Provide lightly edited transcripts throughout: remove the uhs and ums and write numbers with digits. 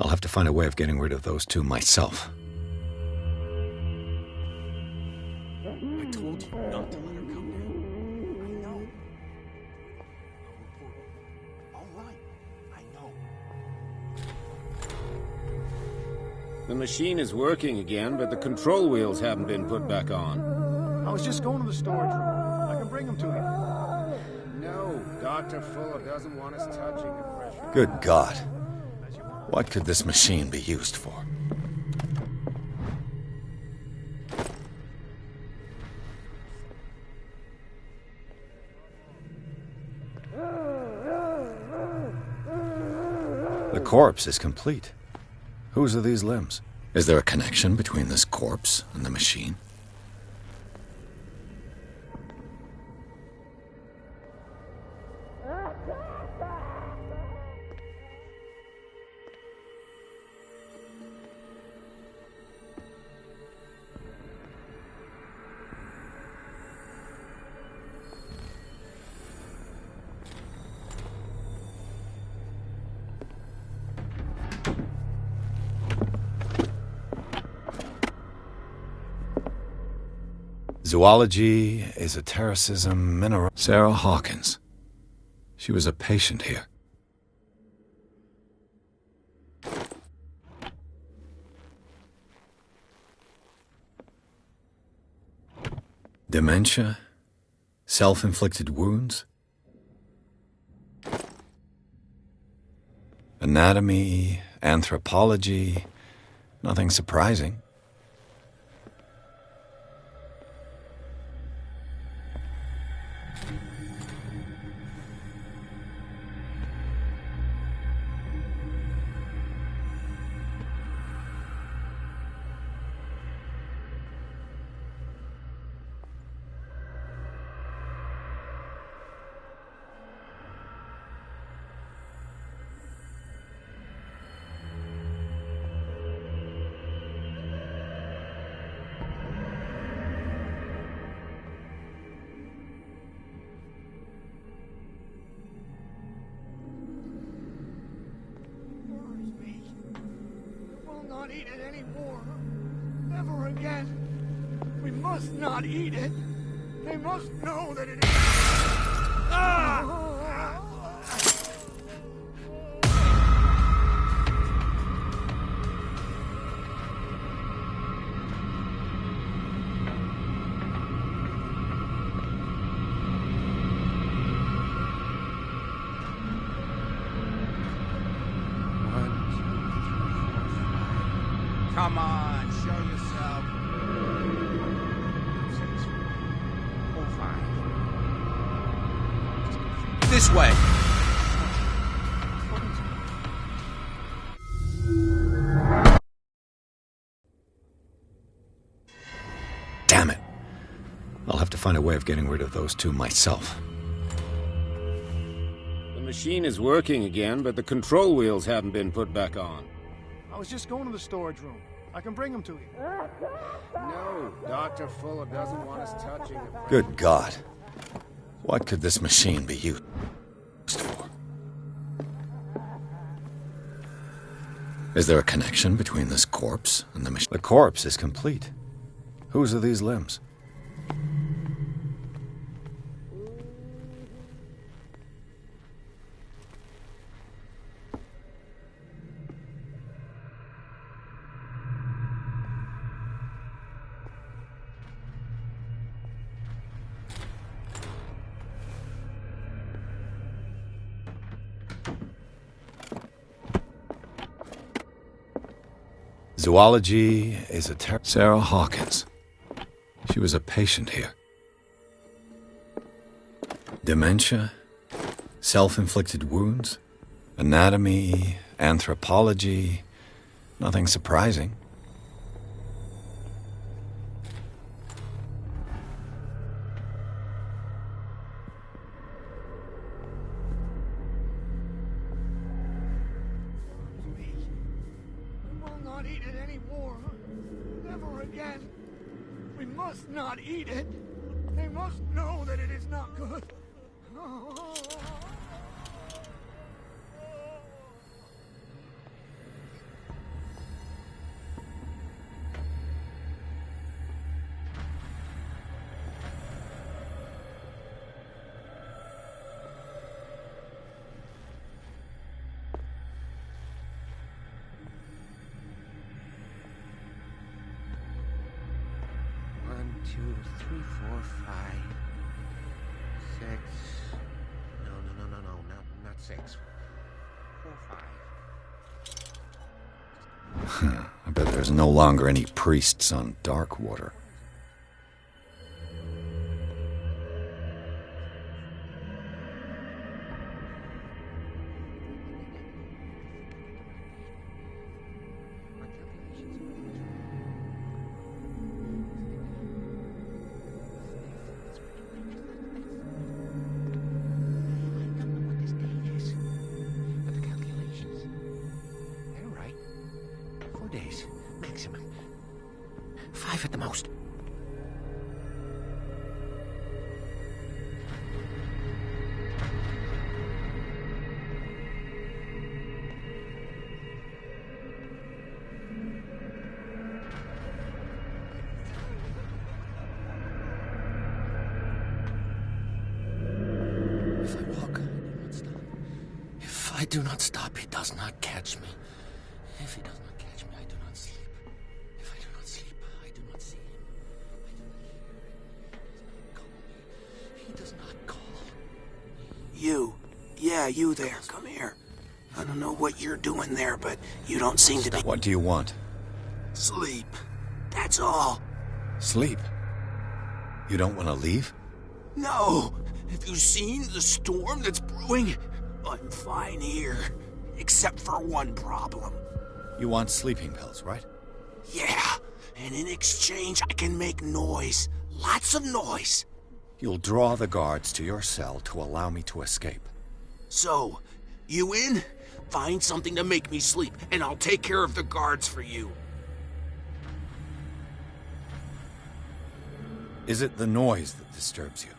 I'll have to find a way of getting rid of those two myself. I told you not to let her come in. I know. All right, I know. The machine is working again, but the control wheels haven't been put back on. I was just going to the storage room. I can bring them to you. No, Dr. Fuller doesn't want us touching the pressure. Good God. What could this machine be used for? The corpse is complete. Whose are these limbs? Is there a connection between this corpse and the machine? Zoology, esotericism, mineral... Sarah Hawkins. She was a patient here. Dementia? Self-inflicted wounds? Anatomy, anthropology, nothing surprising. Not eat it anymore. Never again. We must not eat it. They must know that it is. Ah! Come on, show yourself. Oh, fine. This way. Damn it. I'll have to find a way of getting rid of those two myself. The machine is working again, but the control wheels haven't been put back on. I was just going to the storage room. I can bring them to you. No, Dr. Fuller doesn't want us touching the pressure. Good God. What could this machine be used for? Is there a connection between this corpse and the machine? The corpse is complete. Whose are these limbs? Zoology, esoteric... Sarah Hawkins. She was a patient here. Dementia? Self-inflicted wounds? Anatomy, anthropology, nothing surprising. Not eat it anymore. Never again. We must not eat it. They must know that it is not good. 3, 4, 5, 6. No, not 6. 4, 5. I bet there's no longer any priests on Darkwater. Days, maximum. 5 at the most. If I walk, I do not stop. If I do not stop, he does not catch me. If he does not catch me, I do not sleep. If I do not sleep, I do not see him. I do not hear him. He does not call me. You. Yeah, you there. Come here. I don't know what you're doing there, but you don't seem to be... What do you want? Sleep. That's all. Sleep? You don't want to leave? No. Have you seen the storm that's brewing? I'm fine here. Except for one problem. You want sleeping pills, right? Yeah, and in exchange I can make noise. Lots of noise. You'll draw the guards to your cell to allow me to escape. So, you in? Find something to make me sleep, and I'll take care of the guards for you. Is it the noise that disturbs you?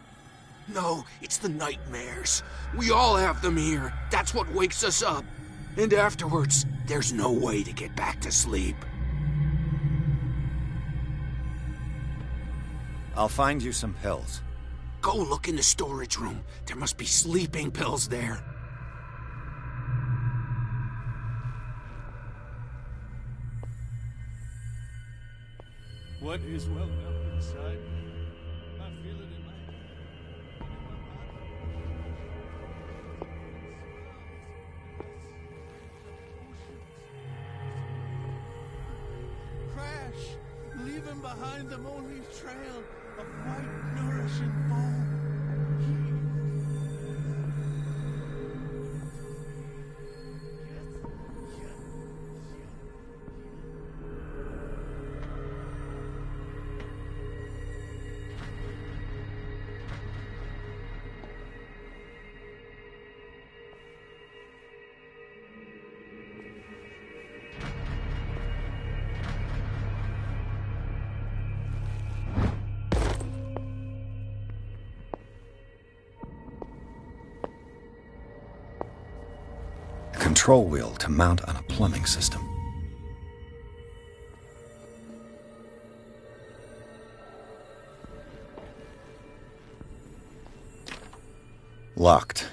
No, it's the nightmares. We all have them here. That's what wakes us up. And afterwards, there's no way to get back to sleep. I'll find you some pills. Go look in the storage room. There must be sleeping pills there. What is welling up inside me? I feel it in my head. Crash, leaving behind the Moleaf trail of white, nourishing foam. Control wheel to mount on a plumbing system. Locked.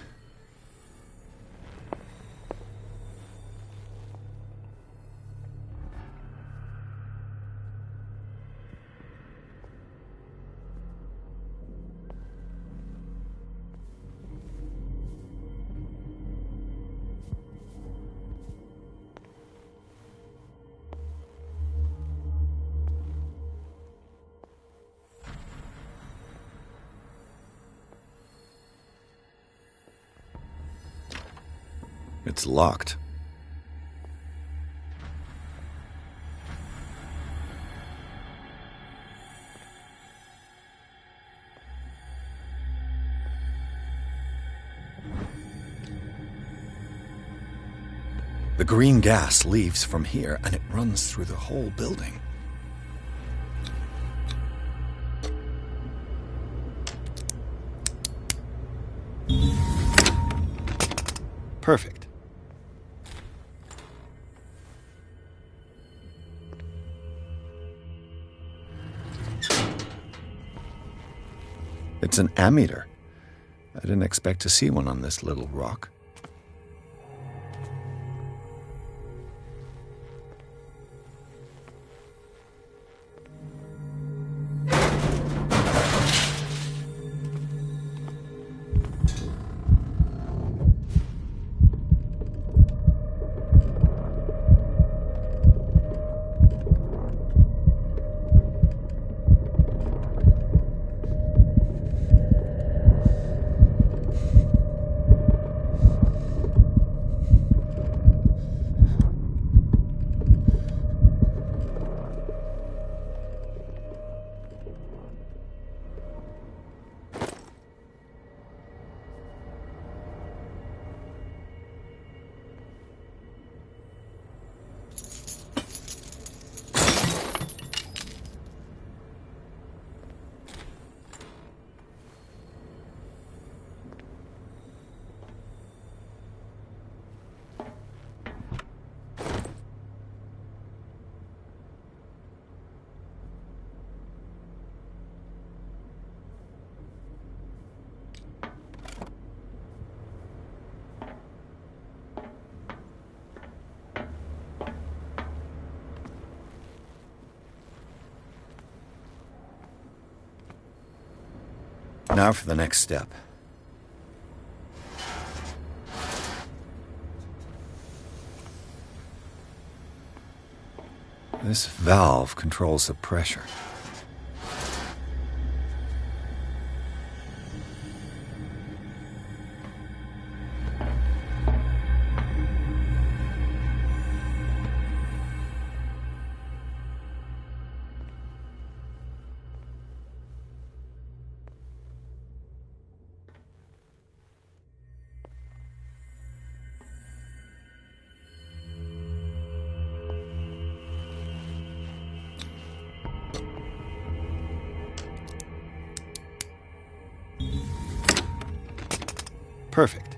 It's locked. The green gas leaves from here and it runs through the whole building. Perfect. It's an ammeter. I didn't expect to see one on this little rock. Now for the next step. This valve controls the pressure. Perfect.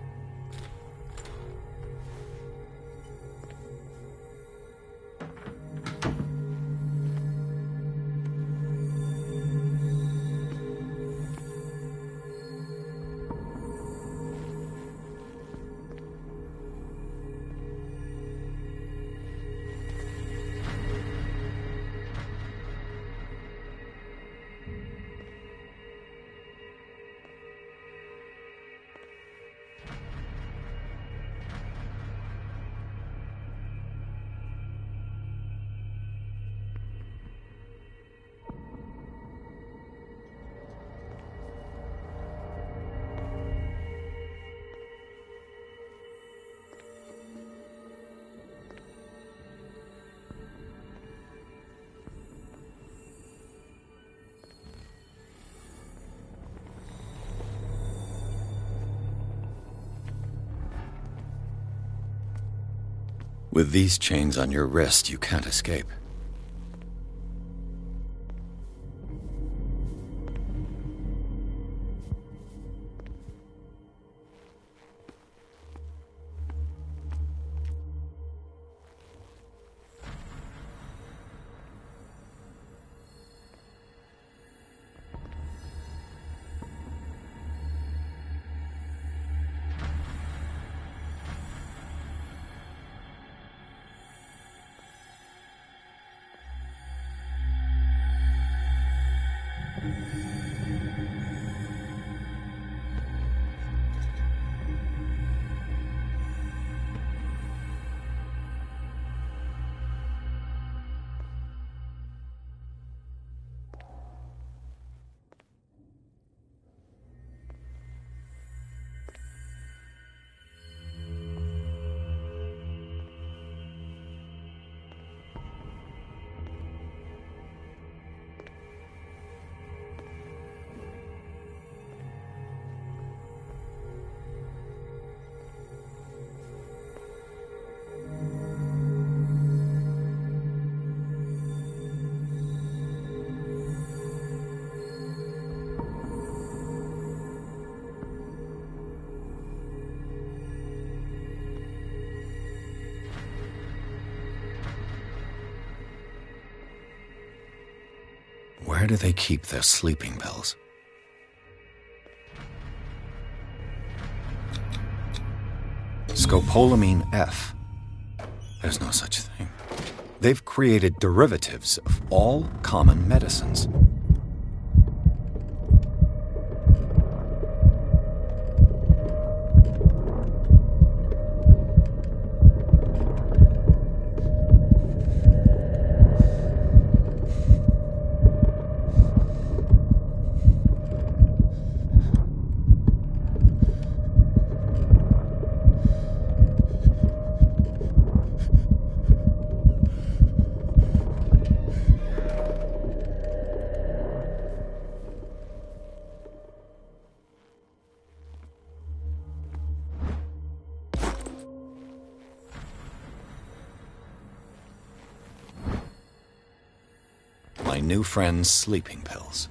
With these chains on your wrist, you can't escape. Where do they keep their sleeping pills? Scopolamine F. There's no such thing. They've created derivatives of all common medicines. My new friend's sleeping pills.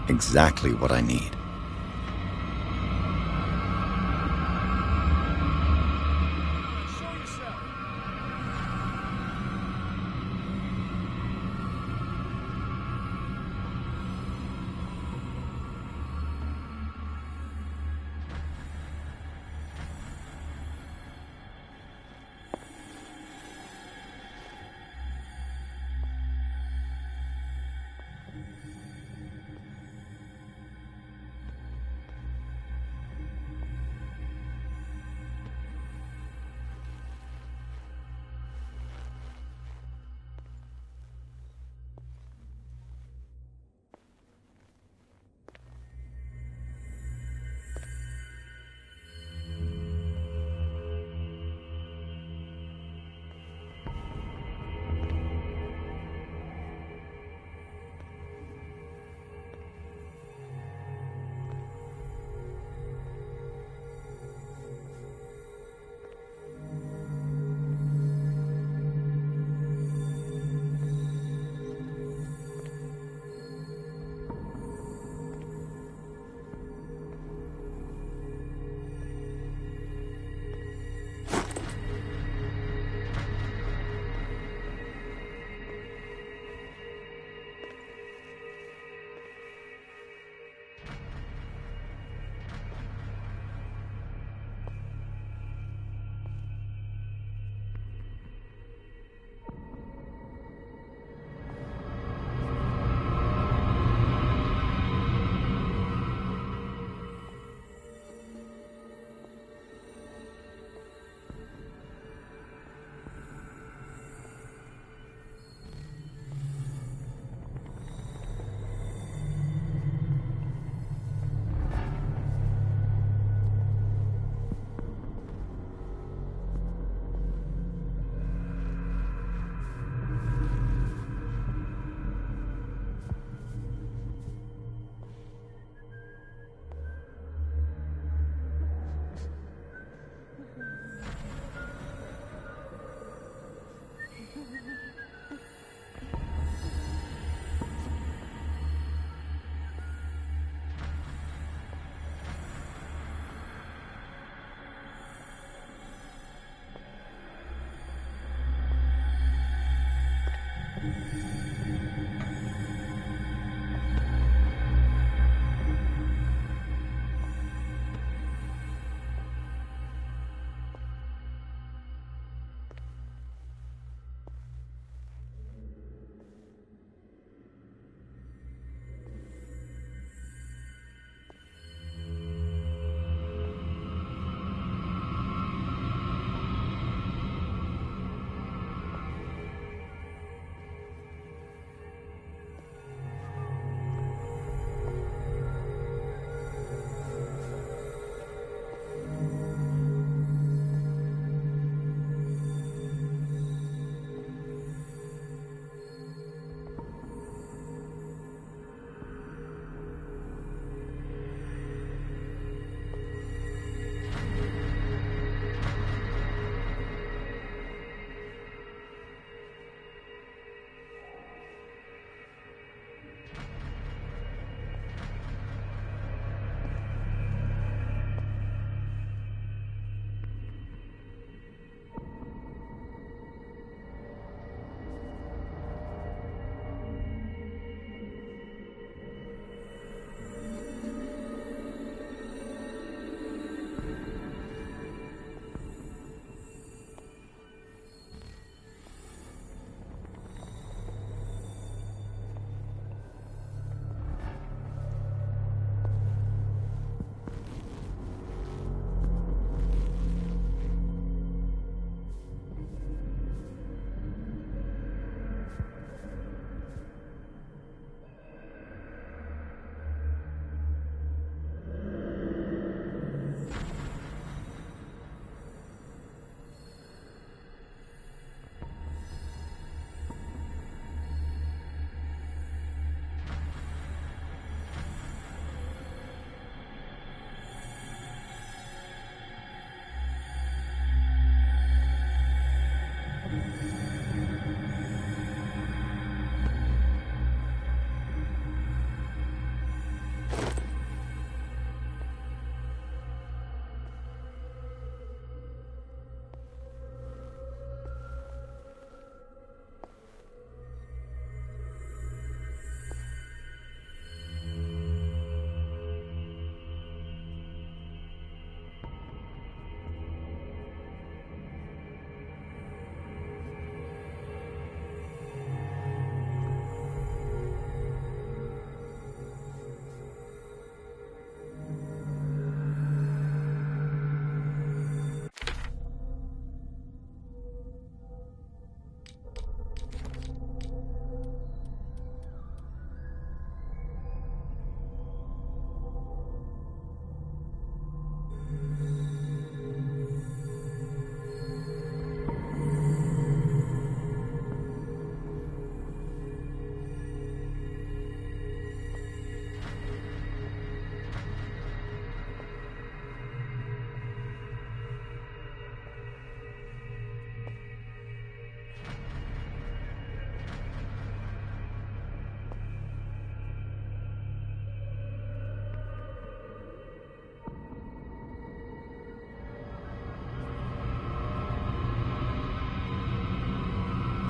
Exactly what I need. Show yourself.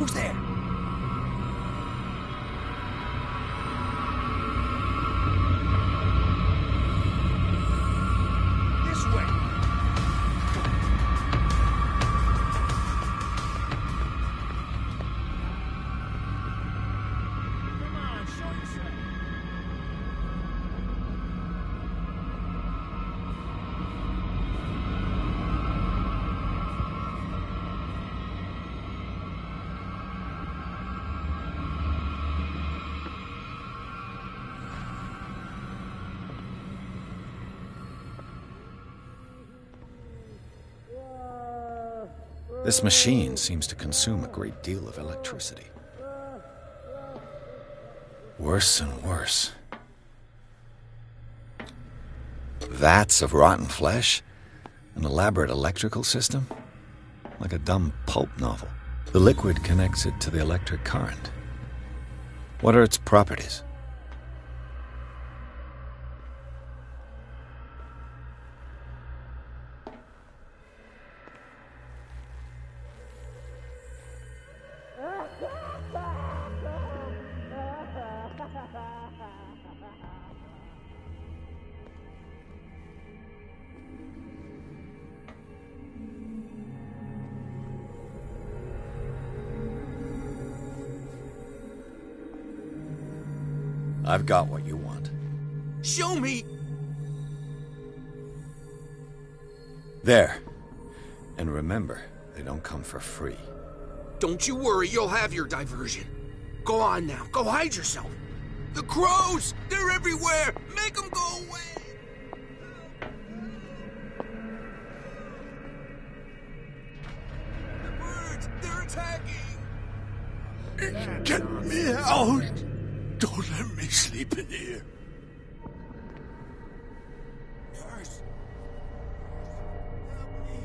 Who's there? This way. Come on, show yourself. This machine seems to consume a great deal of electricity. Worse and worse. Vats of rotten flesh? An elaborate electrical system? Like a dumb pulp novel. The liquid connects it to the electric current. What are its properties? I've got what you want. Show me! There. And remember, they don't come for free. Don't you worry, you'll have your diversion. Go on now, go hide yourself. The crows! They're everywhere! Make them go away! The birds, they're attacking! Get me out! Don't let me sleep in here. Nurse! Help me!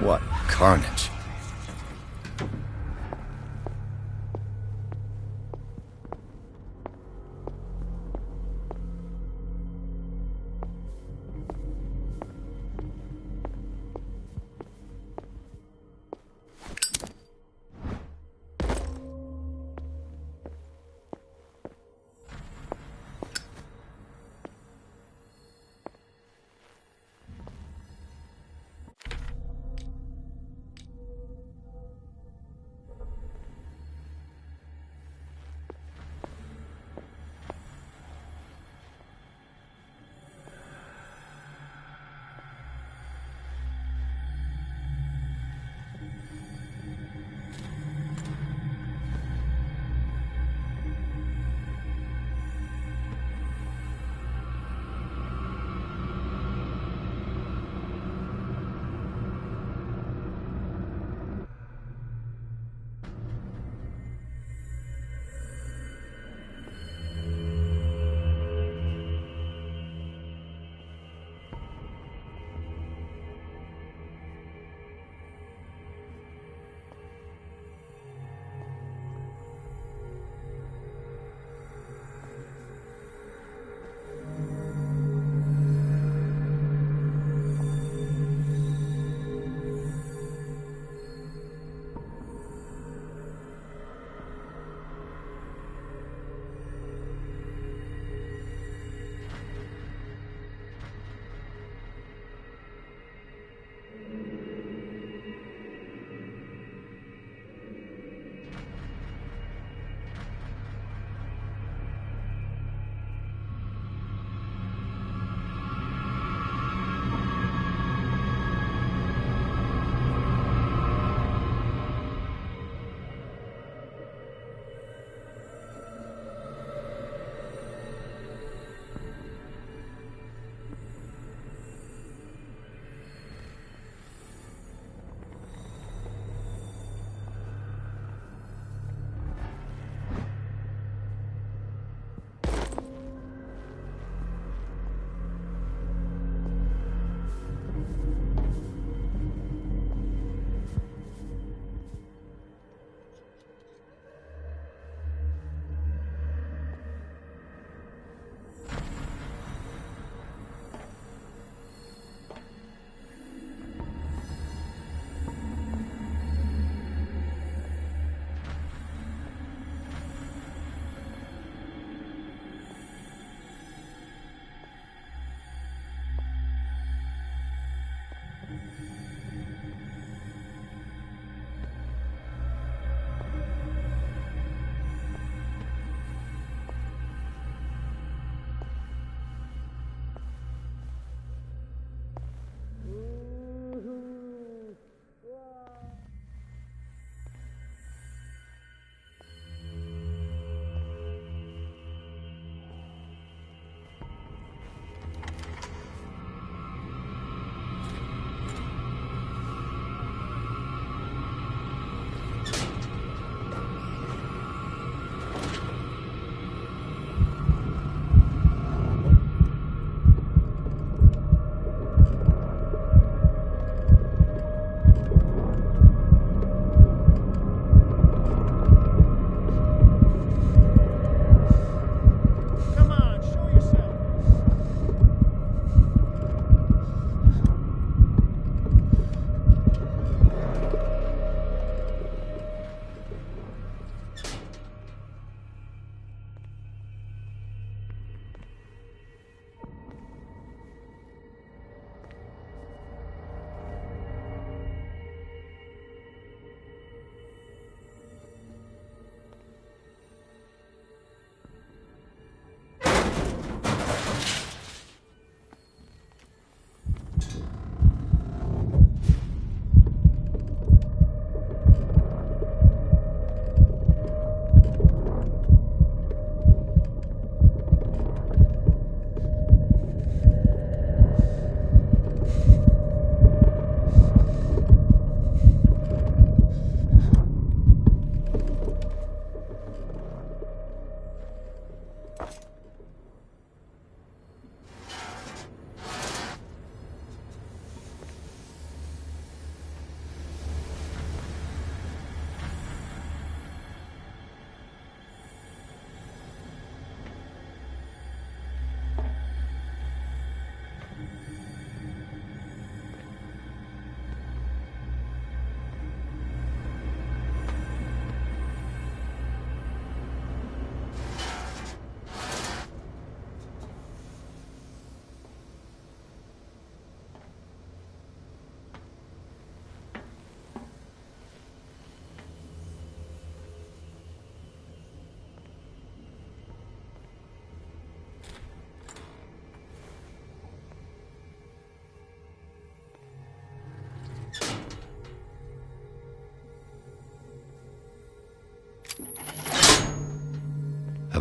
What carnage.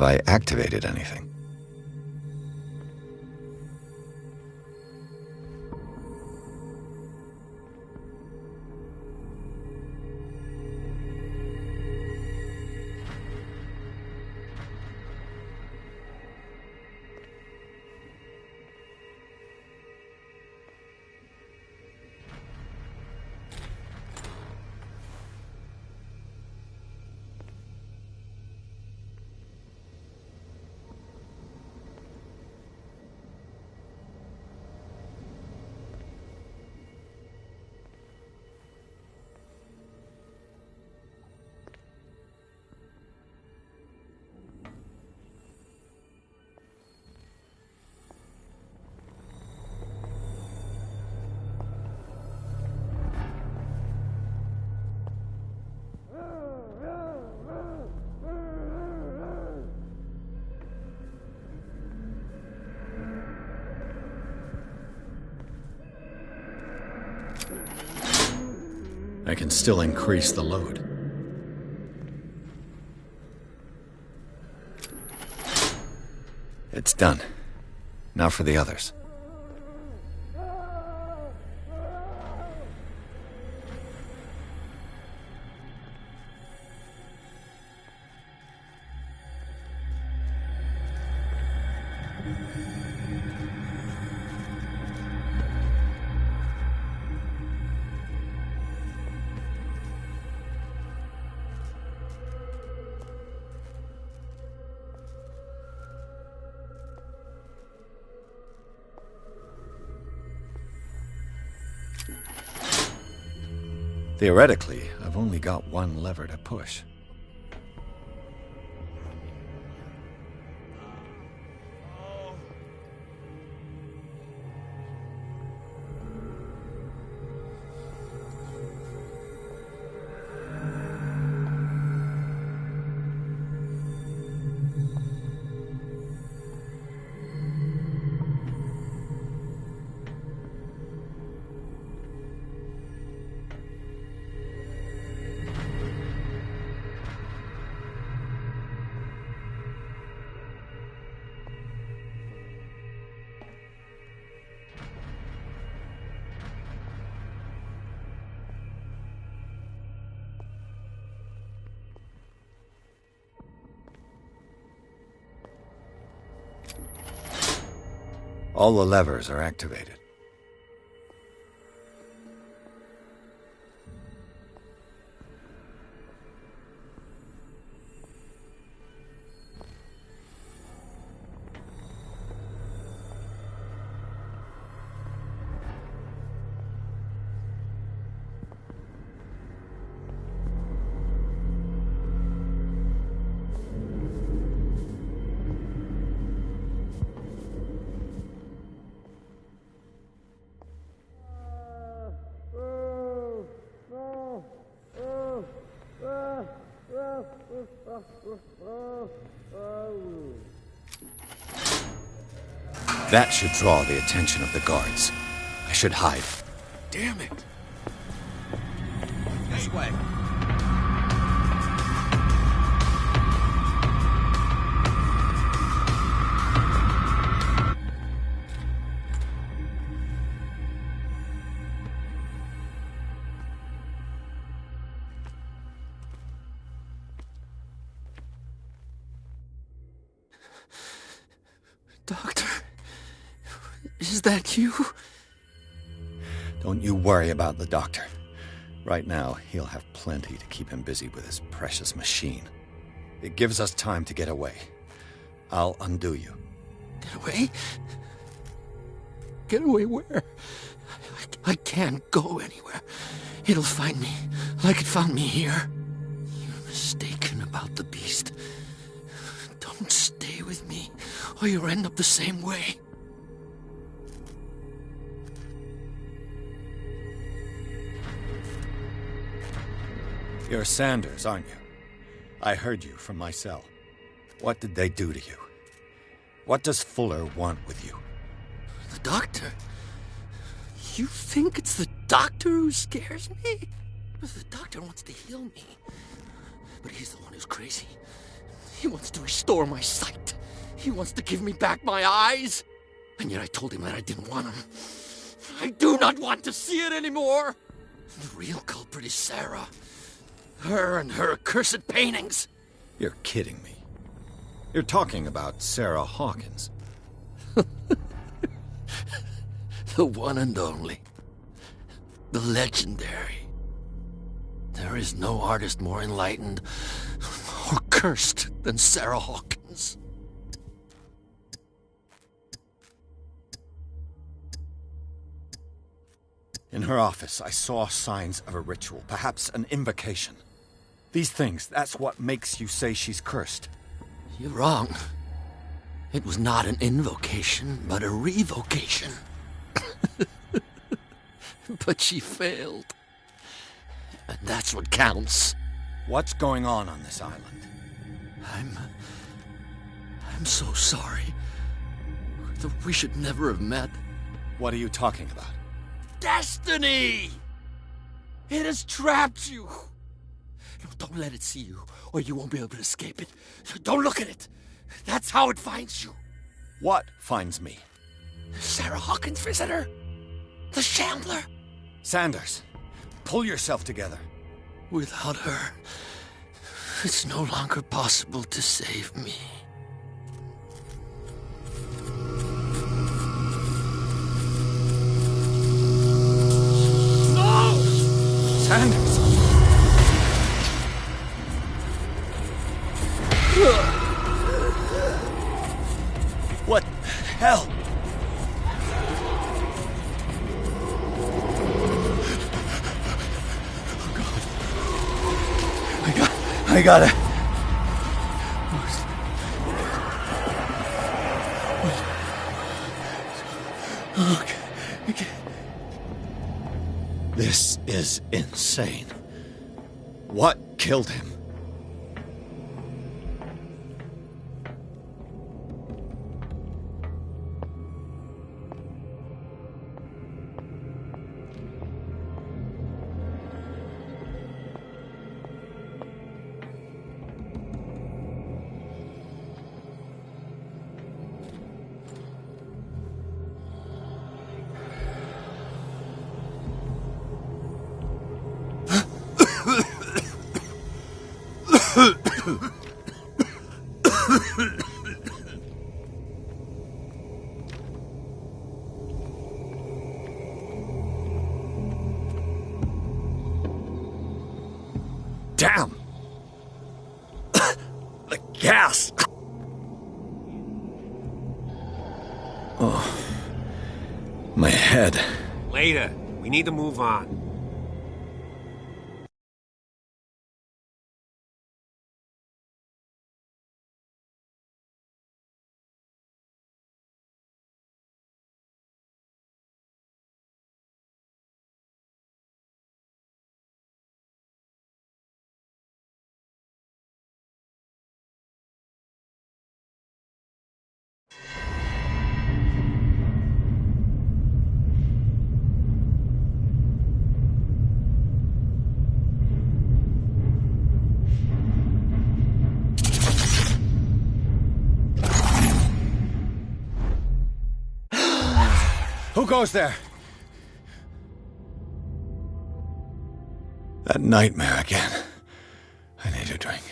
I activated anything? I can still increase the load. It's done. Now for the others. Theoretically, I've only got one lever to push. All the levers are activated. That should draw the attention of the guards. I should hide. Damn it! This way. Doctor, is that you? Don't you worry about the doctor. Right now, he'll have plenty to keep him busy with his precious machine. It gives us time to get away. I'll undo you. Get away? Get away where? I can't go anywhere. It'll find me, like it found me here. You're mistaken about the beast. Don't stay with me, or you'll end up the same way. You're Sanders, aren't you? I heard you from my cell. What did they do to you? What does Fuller want with you? The doctor? You think it's the doctor who scares me? The doctor wants to heal me. But he's the one who's crazy. He wants to restore my sight. He wants to give me back my eyes. And yet I told him that I didn't want him. I do not want to see it anymore. The real culprit is Sarah. Her and her accursed paintings. You're kidding me. You're talking about Sarah Hawkins. The one and only. The legendary. There is no artist more enlightened or cursed than Sarah Hawkins. In her office, I saw signs of a ritual, perhaps an invocation. These things, that's what makes you say she's cursed. You're wrong. It was not an invocation, but a revocation. But she failed. And that's what counts. What's going on this island? I'm so sorry. We should never have met. What are you talking about? Destiny! It has trapped you. No, don't let it see you, or you won't be able to escape it. Don't look at it. That's how it finds you. What finds me? Sarah Hawkins' visitor. The Shambler. Sanders, pull yourself together. Without her, it's no longer possible to save me. No! Sanders! What the hell? I gotta... Okay. This is insane. What killed him? Damn! The gas! Oh. My head. Later. We need to move on. Who goes there? That nightmare again. I need a drink.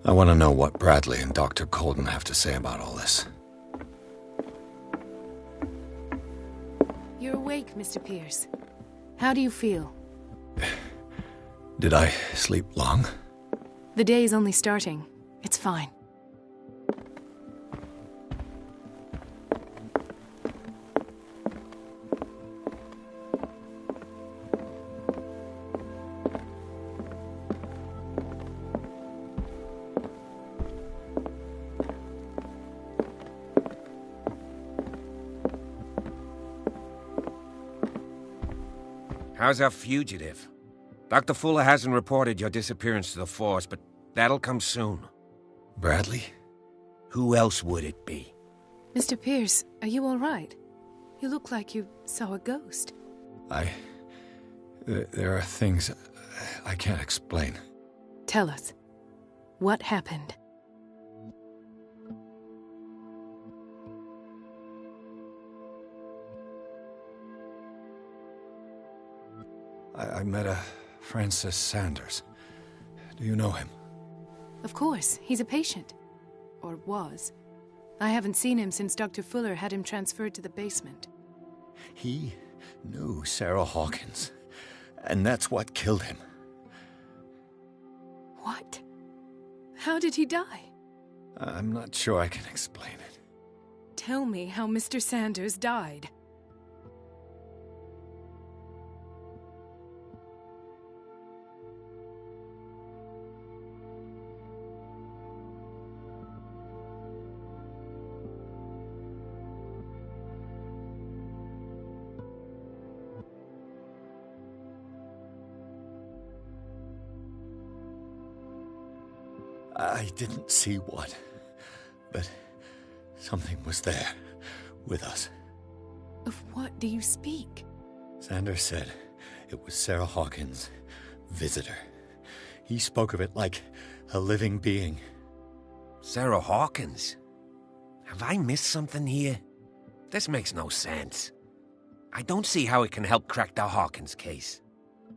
I want to know what Bradley and Dr. Colden have to say about all this. You're awake, Mr. Pierce. How do you feel? Did I sleep long? The day is only starting. It's fine. How's our fugitive? Dr. Fuller hasn't reported your disappearance to the force, but that'll come soon. Bradley? Who else would it be? Mr. Pierce, are you all right? You look like you saw a ghost. There are things I can't explain. Tell us. What happened? I met a Francis Sanders. Do you know him? Of course, he's a patient. Or was. I haven't seen him since Dr. Fuller had him transferred to the basement. He knew Sarah Hawkins, and that's what killed him. What? How did he die? I'm not sure I can explain it. Tell me how Mr. Sanders died. I didn't see what, but something was there with us. Of what do you speak? Sanders said it was Sarah Hawkins' visitor. He spoke of it like a living being. Sarah Hawkins? Have I missed something here? This makes no sense. I don't see how it can help crack the Hawkins case.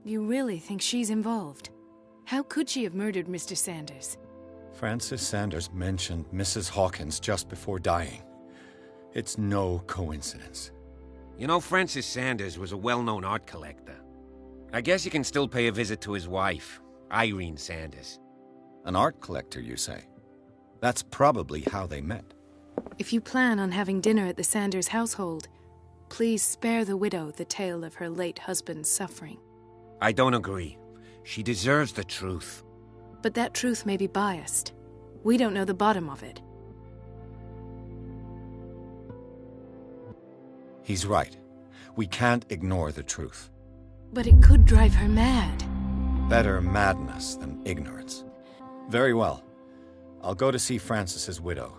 You really think she's involved? How could she have murdered Mr. Sanders? Francis Sanders mentioned Mrs. Hawkins just before dying. It's no coincidence. You know, Francis Sanders was a well-known art collector. I guess you can still pay a visit to his wife, Irene Sanders. An art collector, you say? That's probably how they met. If you plan on having dinner at the Sanders household, please spare the widow the tale of her late husband's suffering. I don't agree. She deserves the truth. But that truth may be biased. We don't know the bottom of it. He's right. We can't ignore the truth. But it could drive her mad. Better madness than ignorance. Very well. I'll go to see Francis's widow.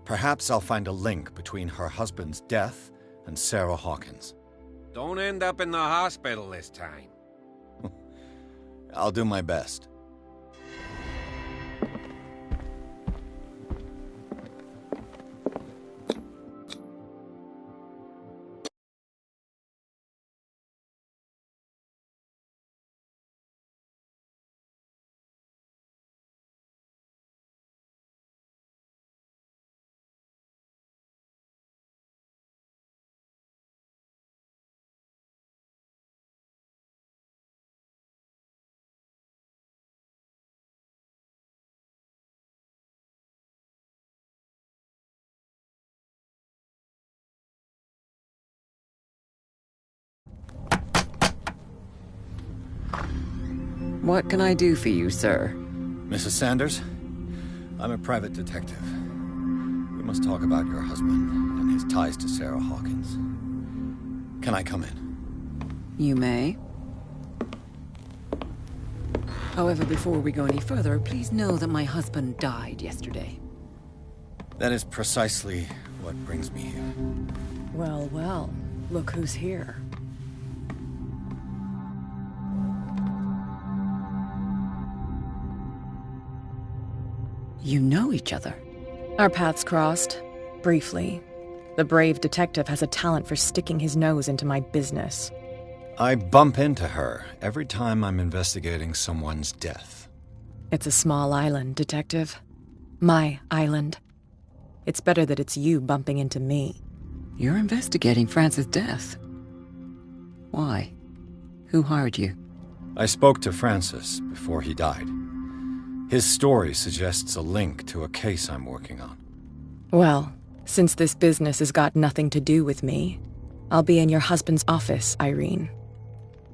Perhaps I'll find a link between her husband's death and Sarah Hawkins. Don't end up in the hospital this time. I'll do my best. What can I do for you, sir? Mrs. Sanders, I'm a private detective. We must talk about your husband and his ties to Sarah Hawkins. Can I come in? You may. However, before we go any further, please know that my husband died yesterday. That is precisely what brings me here. Well, well, look who's here. You know each other. Our paths crossed, briefly. The brave detective has a talent for sticking his nose into my business. I bump into her every time I'm investigating someone's death. It's a small island, Detective. My island. It's better that it's you bumping into me. You're investigating Francis' death. Why? Who hired you? I spoke to Francis before he died. His story suggests a link to a case I'm working on. Well, since this business has got nothing to do with me, I'll be in your husband's office, Irene.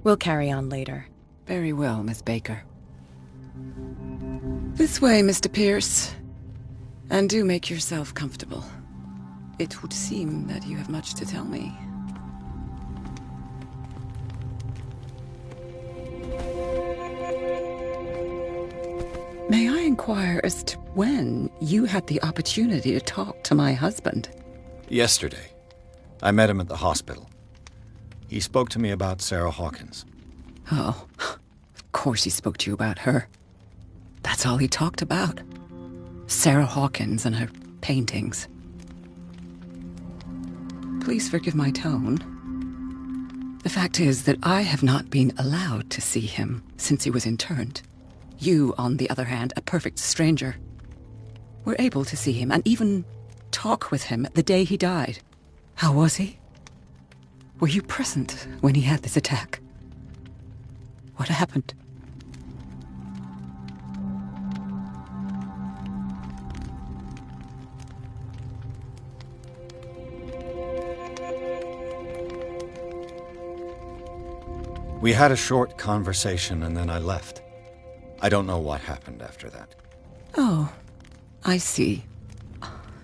We'll carry on later. Very well, Miss Baker. This way, Mr. Pierce. And do make yourself comfortable. It would seem that you have much to tell me. May I inquire as to when you had the opportunity to talk to my husband? Yesterday. I met him at the hospital. He spoke to me about Sarah Hawkins. Oh, of course he spoke to you about her. That's all he talked about. Sarah Hawkins and her paintings. Please forgive my tone. The fact is that I have not been allowed to see him since he was interned. You, on the other hand, a perfect stranger, were able to see him and even talk with him the day he died. How was he? Were you present when he had this attack? What happened? We had a short conversation and then I left. I don't know what happened after that. Oh, I see.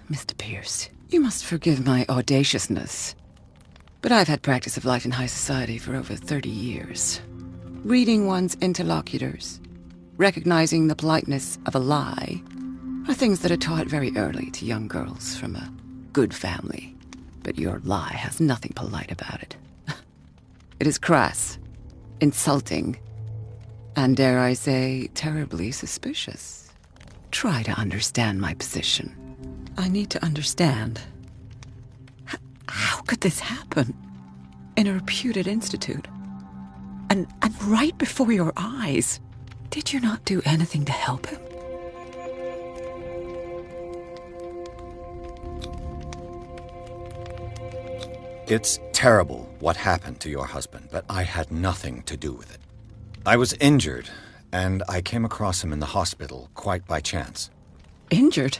Mr. Pierce, you must forgive my audaciousness. But I've had practice of life in high society for over 30 years. Reading one's interlocutors, recognizing the politeness of a lie, are things that are taught very early to young girls from a good family. But your lie has nothing polite about it. It is crass, insulting, and dare I say, terribly suspicious. Try to understand my position. I need to understand. How could this happen? In a reputed institute? And right before your eyes? Did you not do anything to help him? It's terrible what happened to your husband, but I had nothing to do with it. I was injured, and I came across him in the hospital quite by chance. Injured?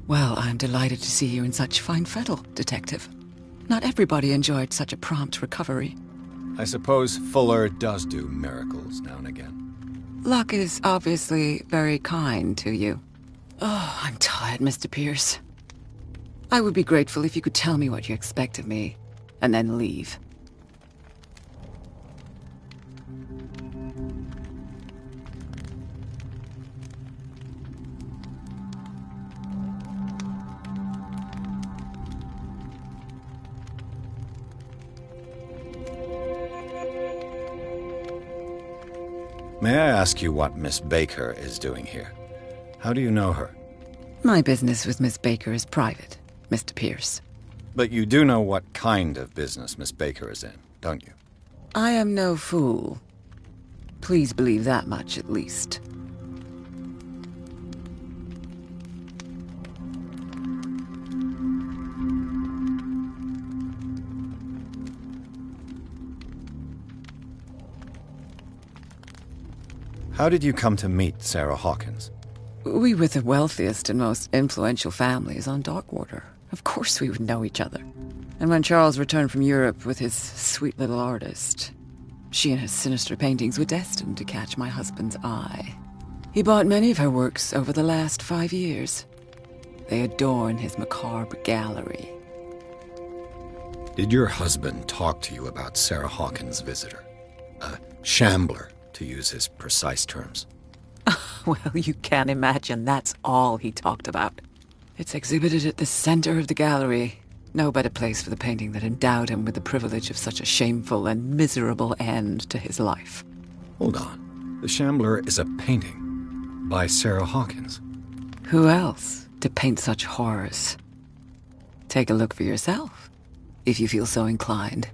Well, I'm delighted to see you in such fine fettle, Detective. Not everybody enjoyed such a prompt recovery. I suppose Fuller does do miracles now and again. Luck is obviously very kind to you. Oh, I'm tired, Mr. Pierce. I would be grateful if you could tell me what you expect of me, and then leave. May I ask you what Miss Baker is doing here? How do you know her? My business with Miss Baker is private, Mr. Pierce. But you do know what kind of business Miss Baker is in, don't you? I am no fool. Please believe that much, at least. How did you come to meet Sarah Hawkins? We were the wealthiest and most influential families on Darkwater. Of course we would know each other. And when Charles returned from Europe with his sweet little artist, she and her sinister paintings were destined to catch my husband's eye. He bought many of her works over the last 5 years. They adorn his macabre gallery. Did your husband talk to you about Sarah Hawkins' visitor? A shambler, to use his precise terms. Well, you can imagine that's all he talked about. It's exhibited at the center of the gallery. No better place for the painting that endowed him with the privilege of such a shameful and miserable end to his life. Hold on. The Shambler is a painting by Sarah Hawkins. Who else to paint such horrors? Take a look for yourself, if you feel so inclined.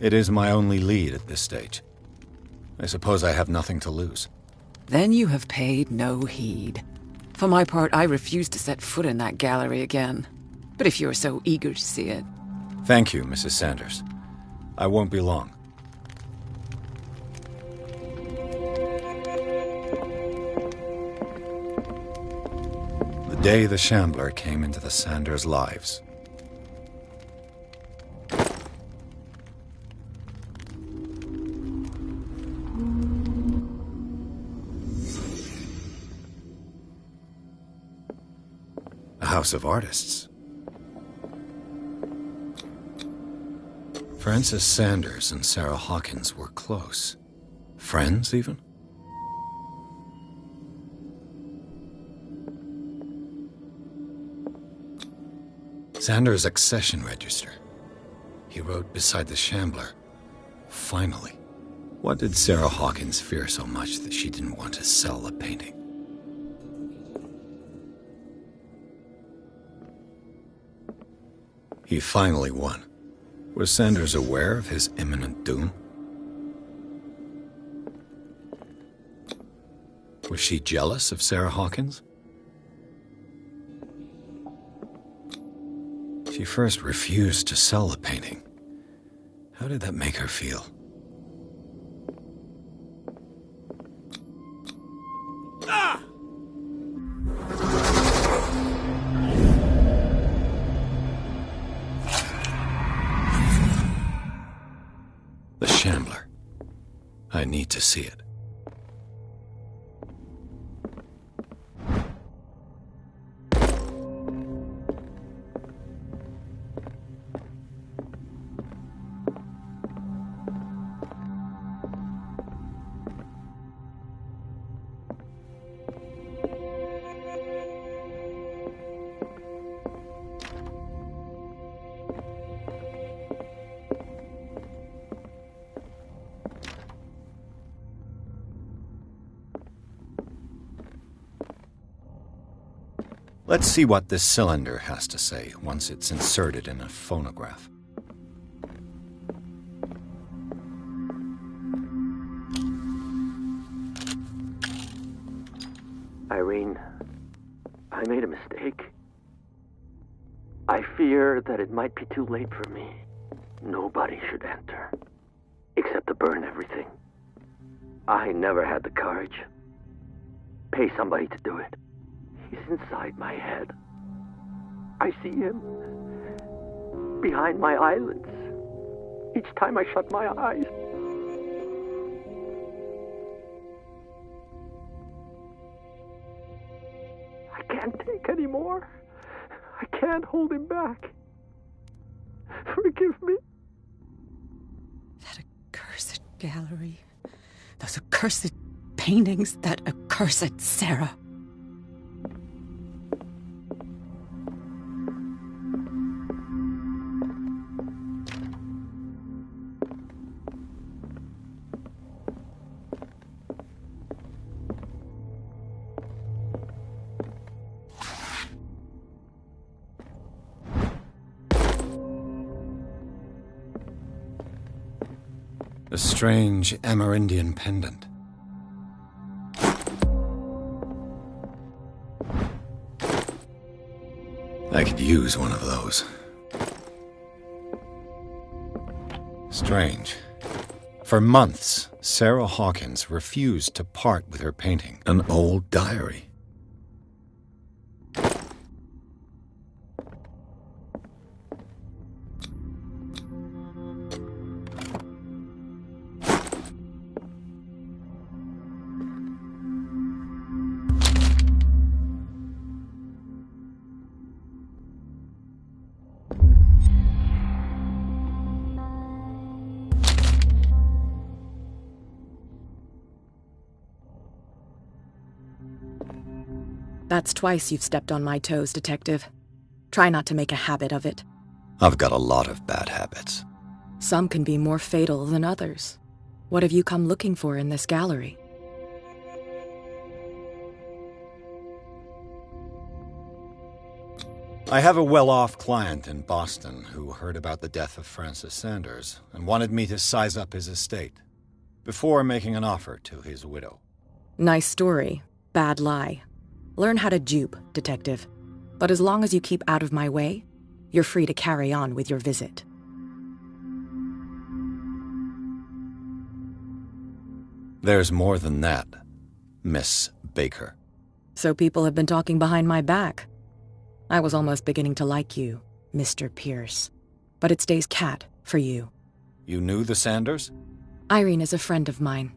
It is my only lead at this stage. I suppose I have nothing to lose. Then you have paid no heed. For my part, I refuse to set foot in that gallery again. But if you're so eager to see it... Thank you, Mrs. Sanders. I won't be long. The day the Shambler came into the Sanders' lives. A house of artists. Francis Sanders and Sarah Hawkins were close. Friends, even? Sanders' accession register. He wrote beside the Shambler, "Finally." What did Sarah Hawkins fear so much that she didn't want to sell the painting? He finally won. Was Sanders aware of his imminent doom? Was she jealous of Sarah Hawkins? She first refused to sell the painting. How did that make her feel? Ah! The Shambler. I need to see it. Let's see what this cylinder has to say once it's inserted in a phonograph. Irene, I made a mistake. I fear that it might be too late for me. Nobody should enter, except to burn everything. I never had the courage. Pay somebody to do it. He's inside my head. I see him behind my eyelids each time I shut my eyes. I can't take any more. I can't hold him back. Forgive me. That accursed gallery. Those accursed paintings. That accursed Sarah. A strange Amerindian pendant. I could use one of those. Strange. For months, Sarah Hawkins refused to part with her painting, an old diary. That's twice you've stepped on my toes, Detective. Try not to make a habit of it. I've got a lot of bad habits. Some can be more fatal than others. What have you come looking for in this gallery? I have a well-off client in Boston who heard about the death of Francis Sanders and wanted me to size up his estate before making an offer to his widow. Nice story. Bad lie. Learn how to dupe, Detective. But as long as you keep out of my way, you're free to carry on with your visit. There's more than that, Miss Baker. So people have been talking behind my back. I was almost beginning to like you, Mr. Pierce. But it stays cat for you. You knew the Sanders? Irene is a friend of mine.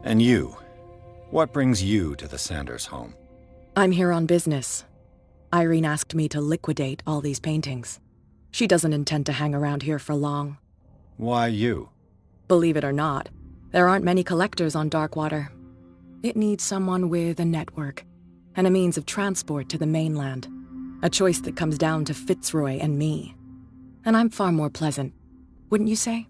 And you? What brings you to the Sanders home? I'm here on business. Irene asked me to liquidate all these paintings. She doesn't intend to hang around here for long. Why you? Believe it or not, there aren't many collectors on Darkwater. It needs someone with a network and a means of transport to the mainland. A choice that comes down to Fitzroy and me. And I'm far more pleasant, wouldn't you say?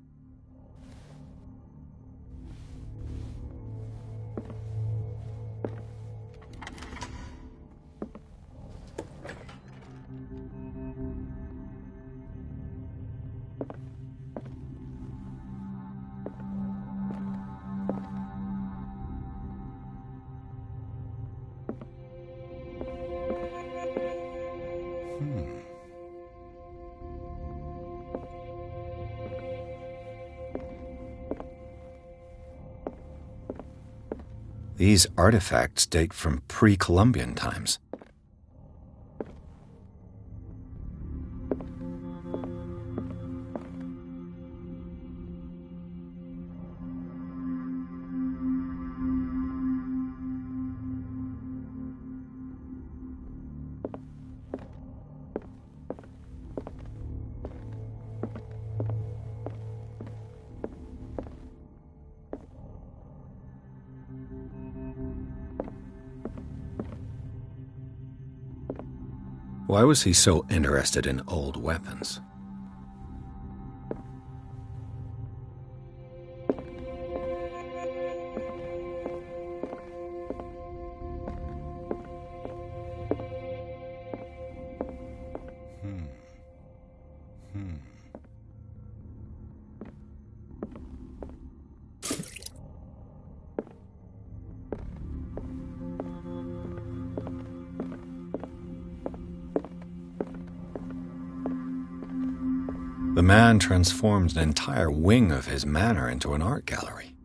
These artifacts date from pre-Columbian times. Why was he so interested in old weapons? The man transformed an entire wing of his manor into an art gallery.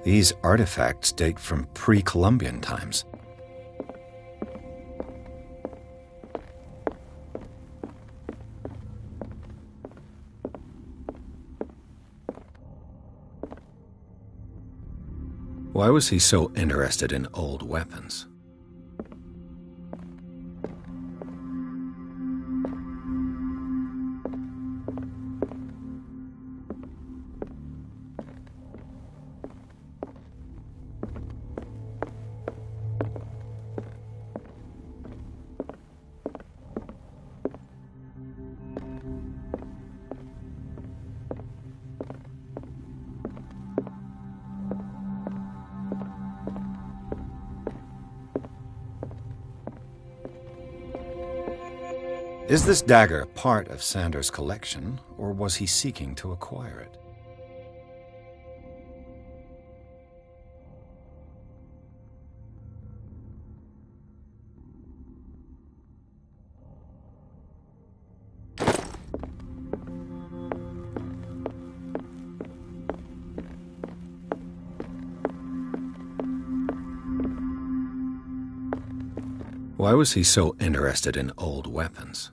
These artifacts date from pre-Columbian times. Why was he so interested in old weapons? Is this dagger part of Sanders' collection, or was he seeking to acquire it? Why was he so interested in old weapons?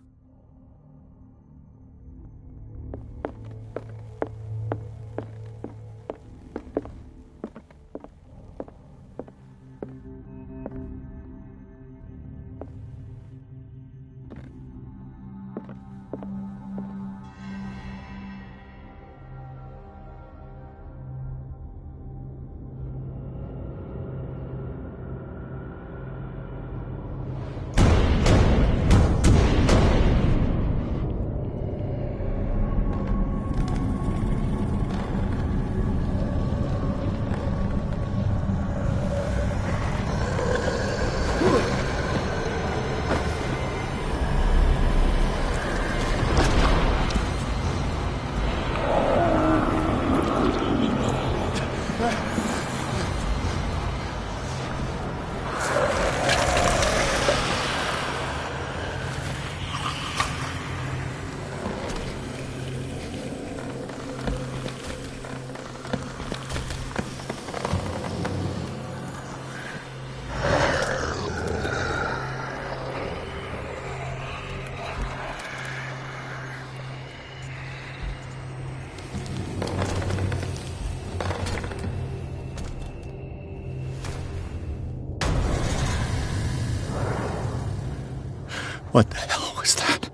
What the hell was that?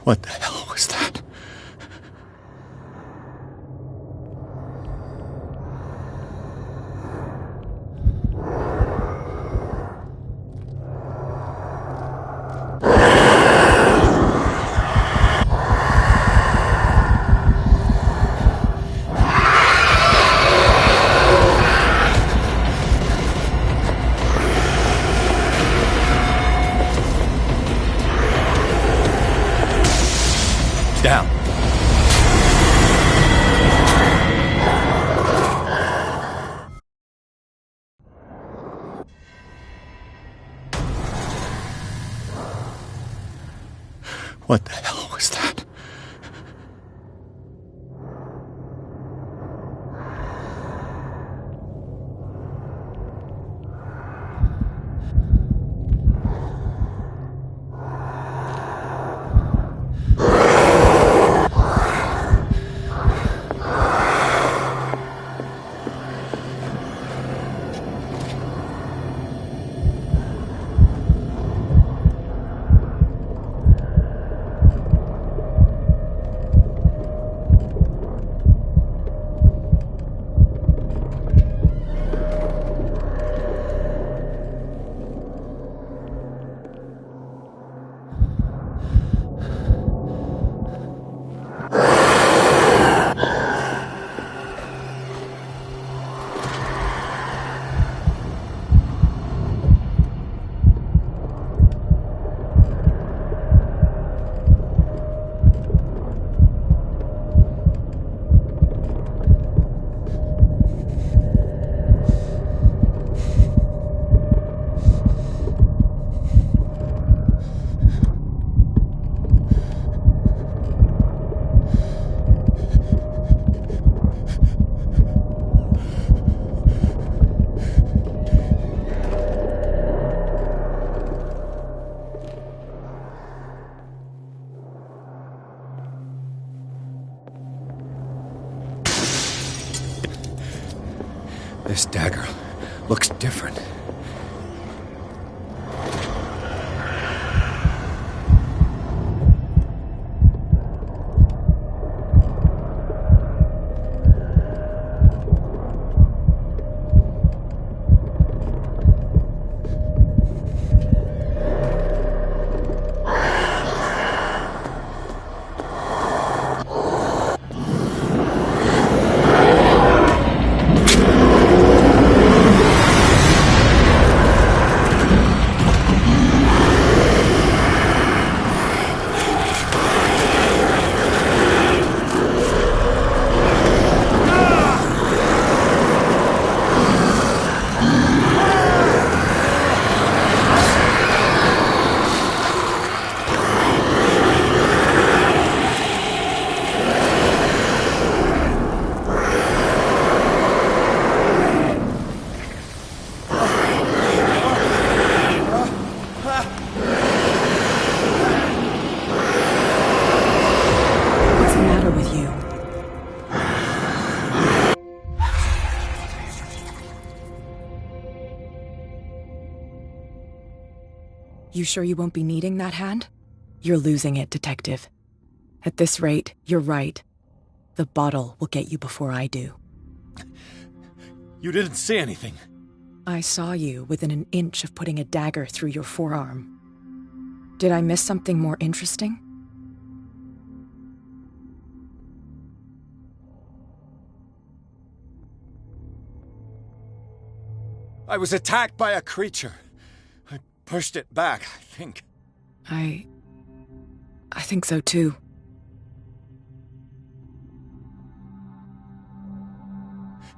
What the hell was that? Down. What the hell was that? This dagger looks different. You sure you won't be needing that hand? You're losing it, Detective. At this rate, you're right. The bottle will get you before I do. You didn't see anything. I saw you within an inch of putting a dagger through your forearm. Did I miss something more interesting? I was attacked by a creature. I pushed it back, I think. I think so too.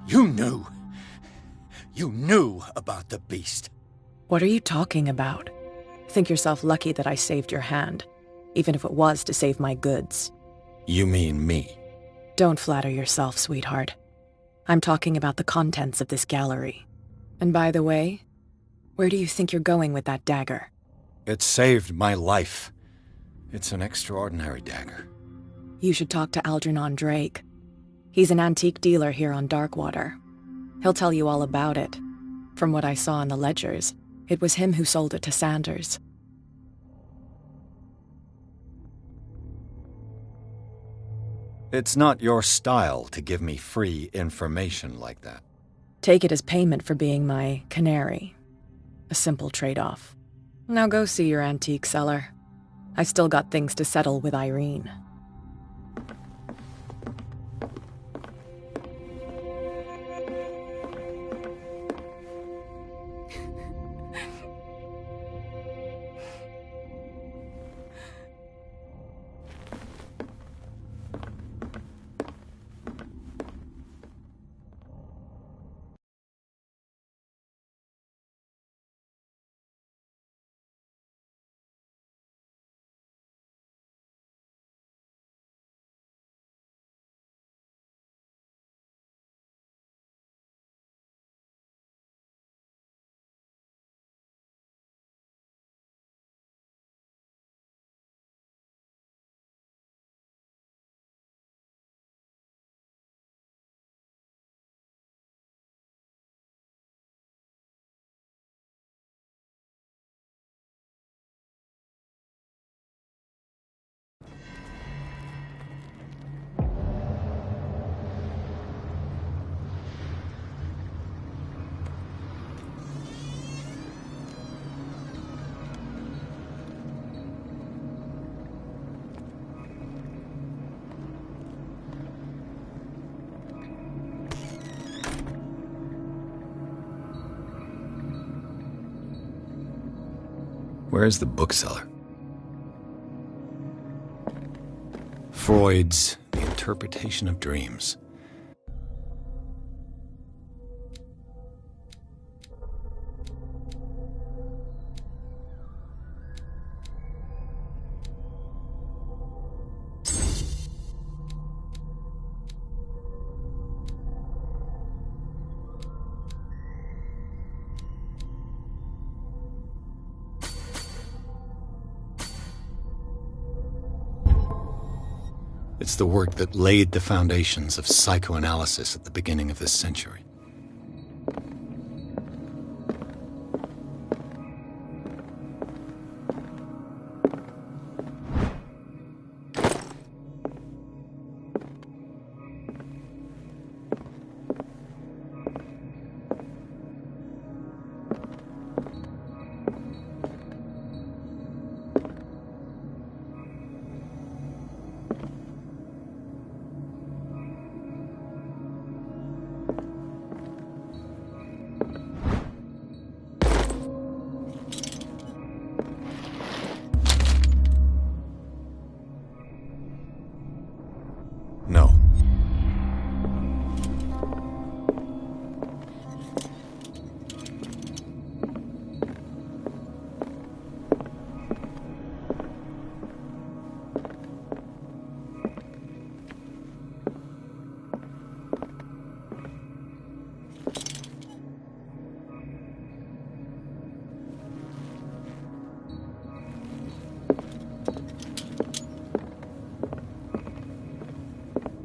You knew. You knew about the beast. What are you talking about? Think yourself lucky that I saved your hand, even if it was to save my goods. You mean me? Don't flatter yourself, sweetheart. I'm talking about the contents of this gallery. And by the way, where do you think you're going with that dagger? It saved my life. It's an extraordinary dagger. You should talk to Algernon Drake. He's an antique dealer here on Darkwater. He'll tell you all about it. From what I saw in the ledgers, it was him who sold it to Sanders. It's not your style to give me free information like that. Take it as payment for being my canary. A simple trade-off. Now go see your antique seller. I still got things to settle with Irene. Where's the bookseller? Freud's The Interpretation of Dreams. It's the work that laid the foundations of psychoanalysis at the beginning of this century. No.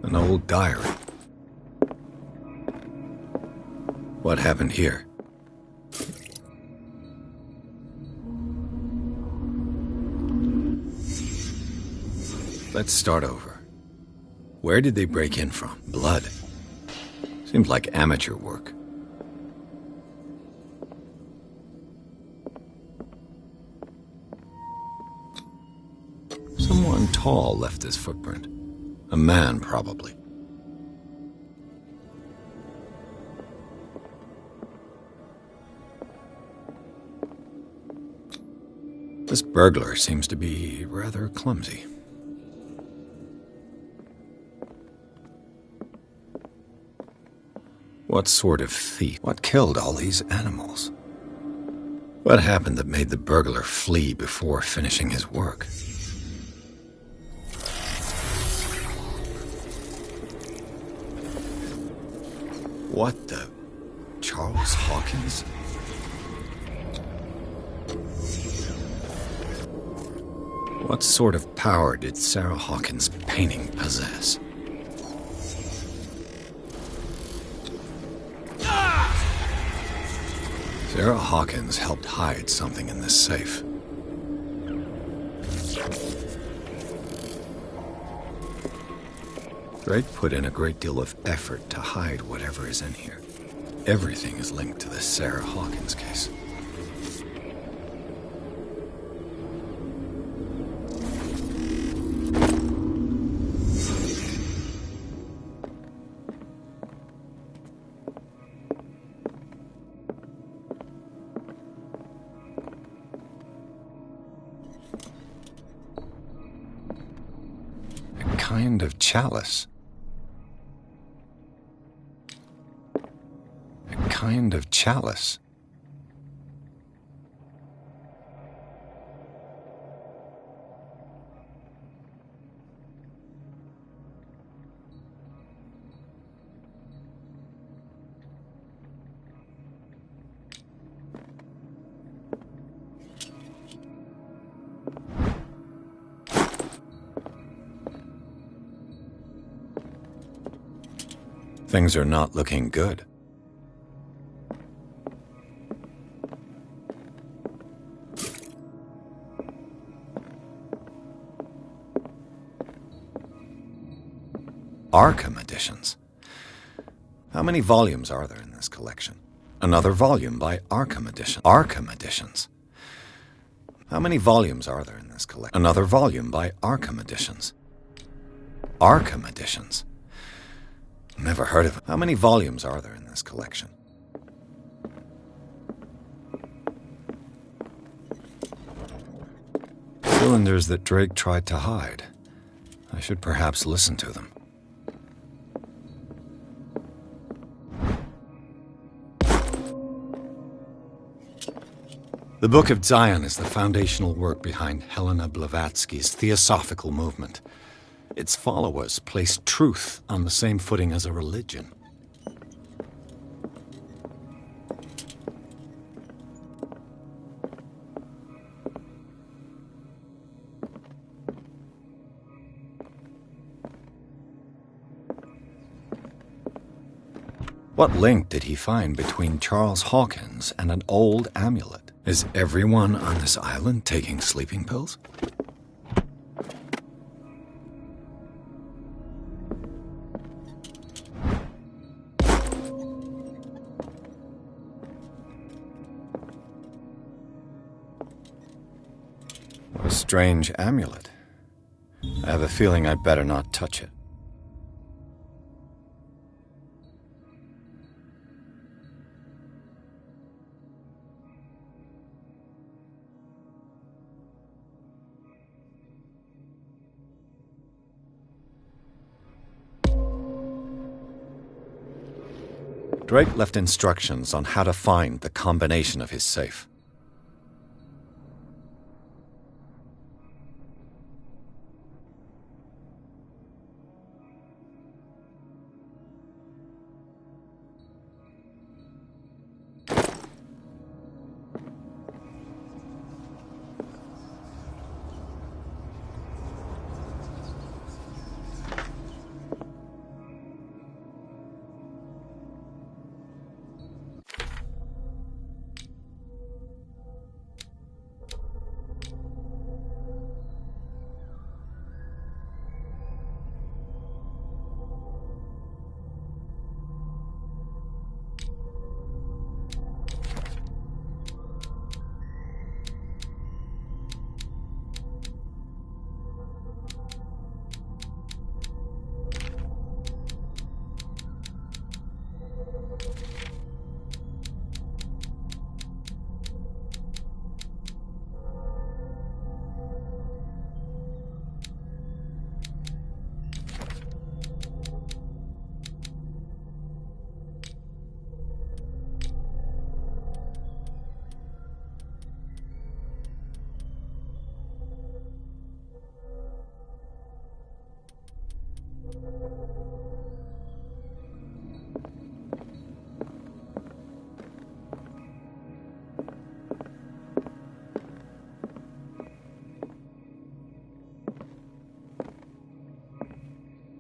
An old diary. What happened here? Let's start over. Where did they break in from? Blood. Seems like amateur work. Someone tall left this footprint. A man, probably. This burglar seems to be rather clumsy. What sort of thief? What killed all these animals? What happened that made the burglar flee before finishing his work? What the... Charles Hawkins? What sort of power did Sarah Hawkins' painting possess? Sarah Hawkins helped hide something in this safe. Drake put in a great deal of effort to hide whatever is in here. Everything is linked to the Sarah Hawkins case. A kind of chalice. Kind of chalice. Things are not looking good. Arkham editions. How many volumes are there in this collection? Another volume by Arkham edition. Arkham editions. How many volumes are there in this collection? Another volume by Arkham editions. Arkham editions. Never heard of it. How many volumes are there in this collection? Cylinders that Drake tried to hide. I should perhaps listen to them. The Book of Zion is the foundational work behind Helena Blavatsky's Theosophical movement. Its followers place truth on the same footing as a religion. What link did he find between Charles Hawkins and an old amulet? Is everyone on this island taking sleeping pills? What a strange amulet. I have a feeling I'd better not touch it. Drake left instructions on how to find the combination of his safe.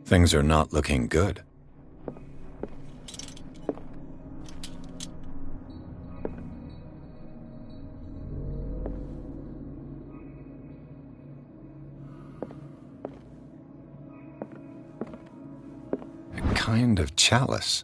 Things are not looking good. A kind of chalice.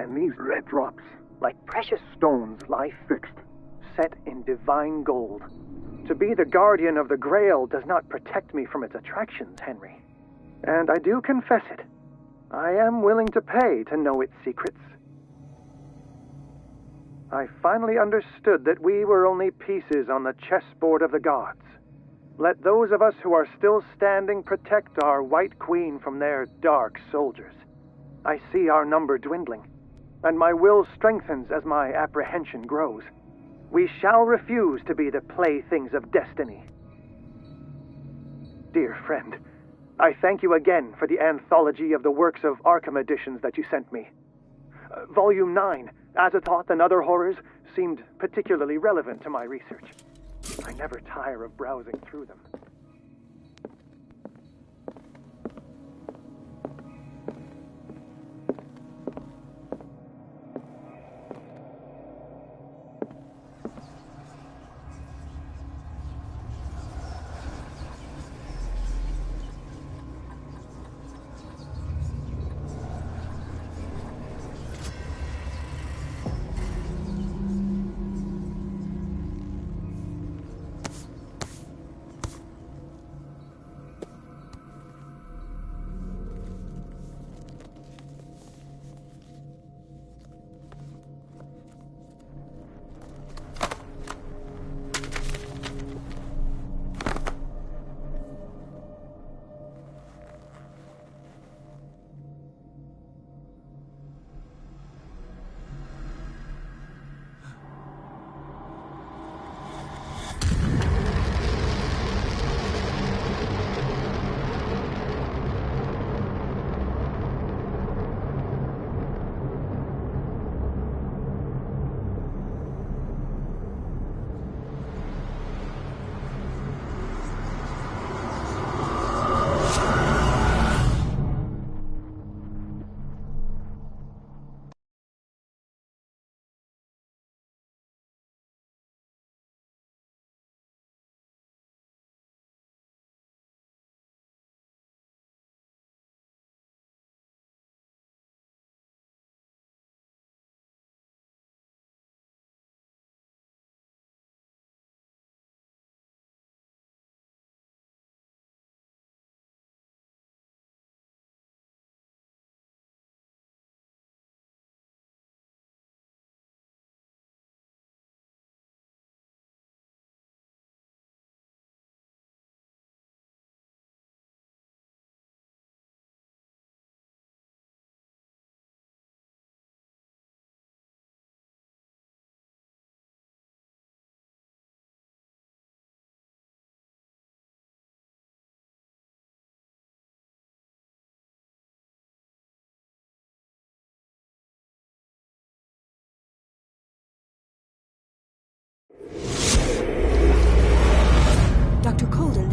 And these red drops, like precious stones, lie fixed, set in divine gold. To be the guardian of the Grail does not protect me from its attractions, Henry. And I do confess it. I am willing to pay to know its secrets. I finally understood that we were only pieces on the chessboard of the gods. Let those of us who are still standing protect our White Queen from their dark soldiers. I see our number dwindling, and my will strengthens as my apprehension grows. We shall refuse to be the playthings of destiny. Dear friend, I thank you again for the anthology of the works of Arkham editions that you sent me. Volume 9, Azathoth and Other Horrors, seemed particularly relevant to my research. I never tire of browsing through them.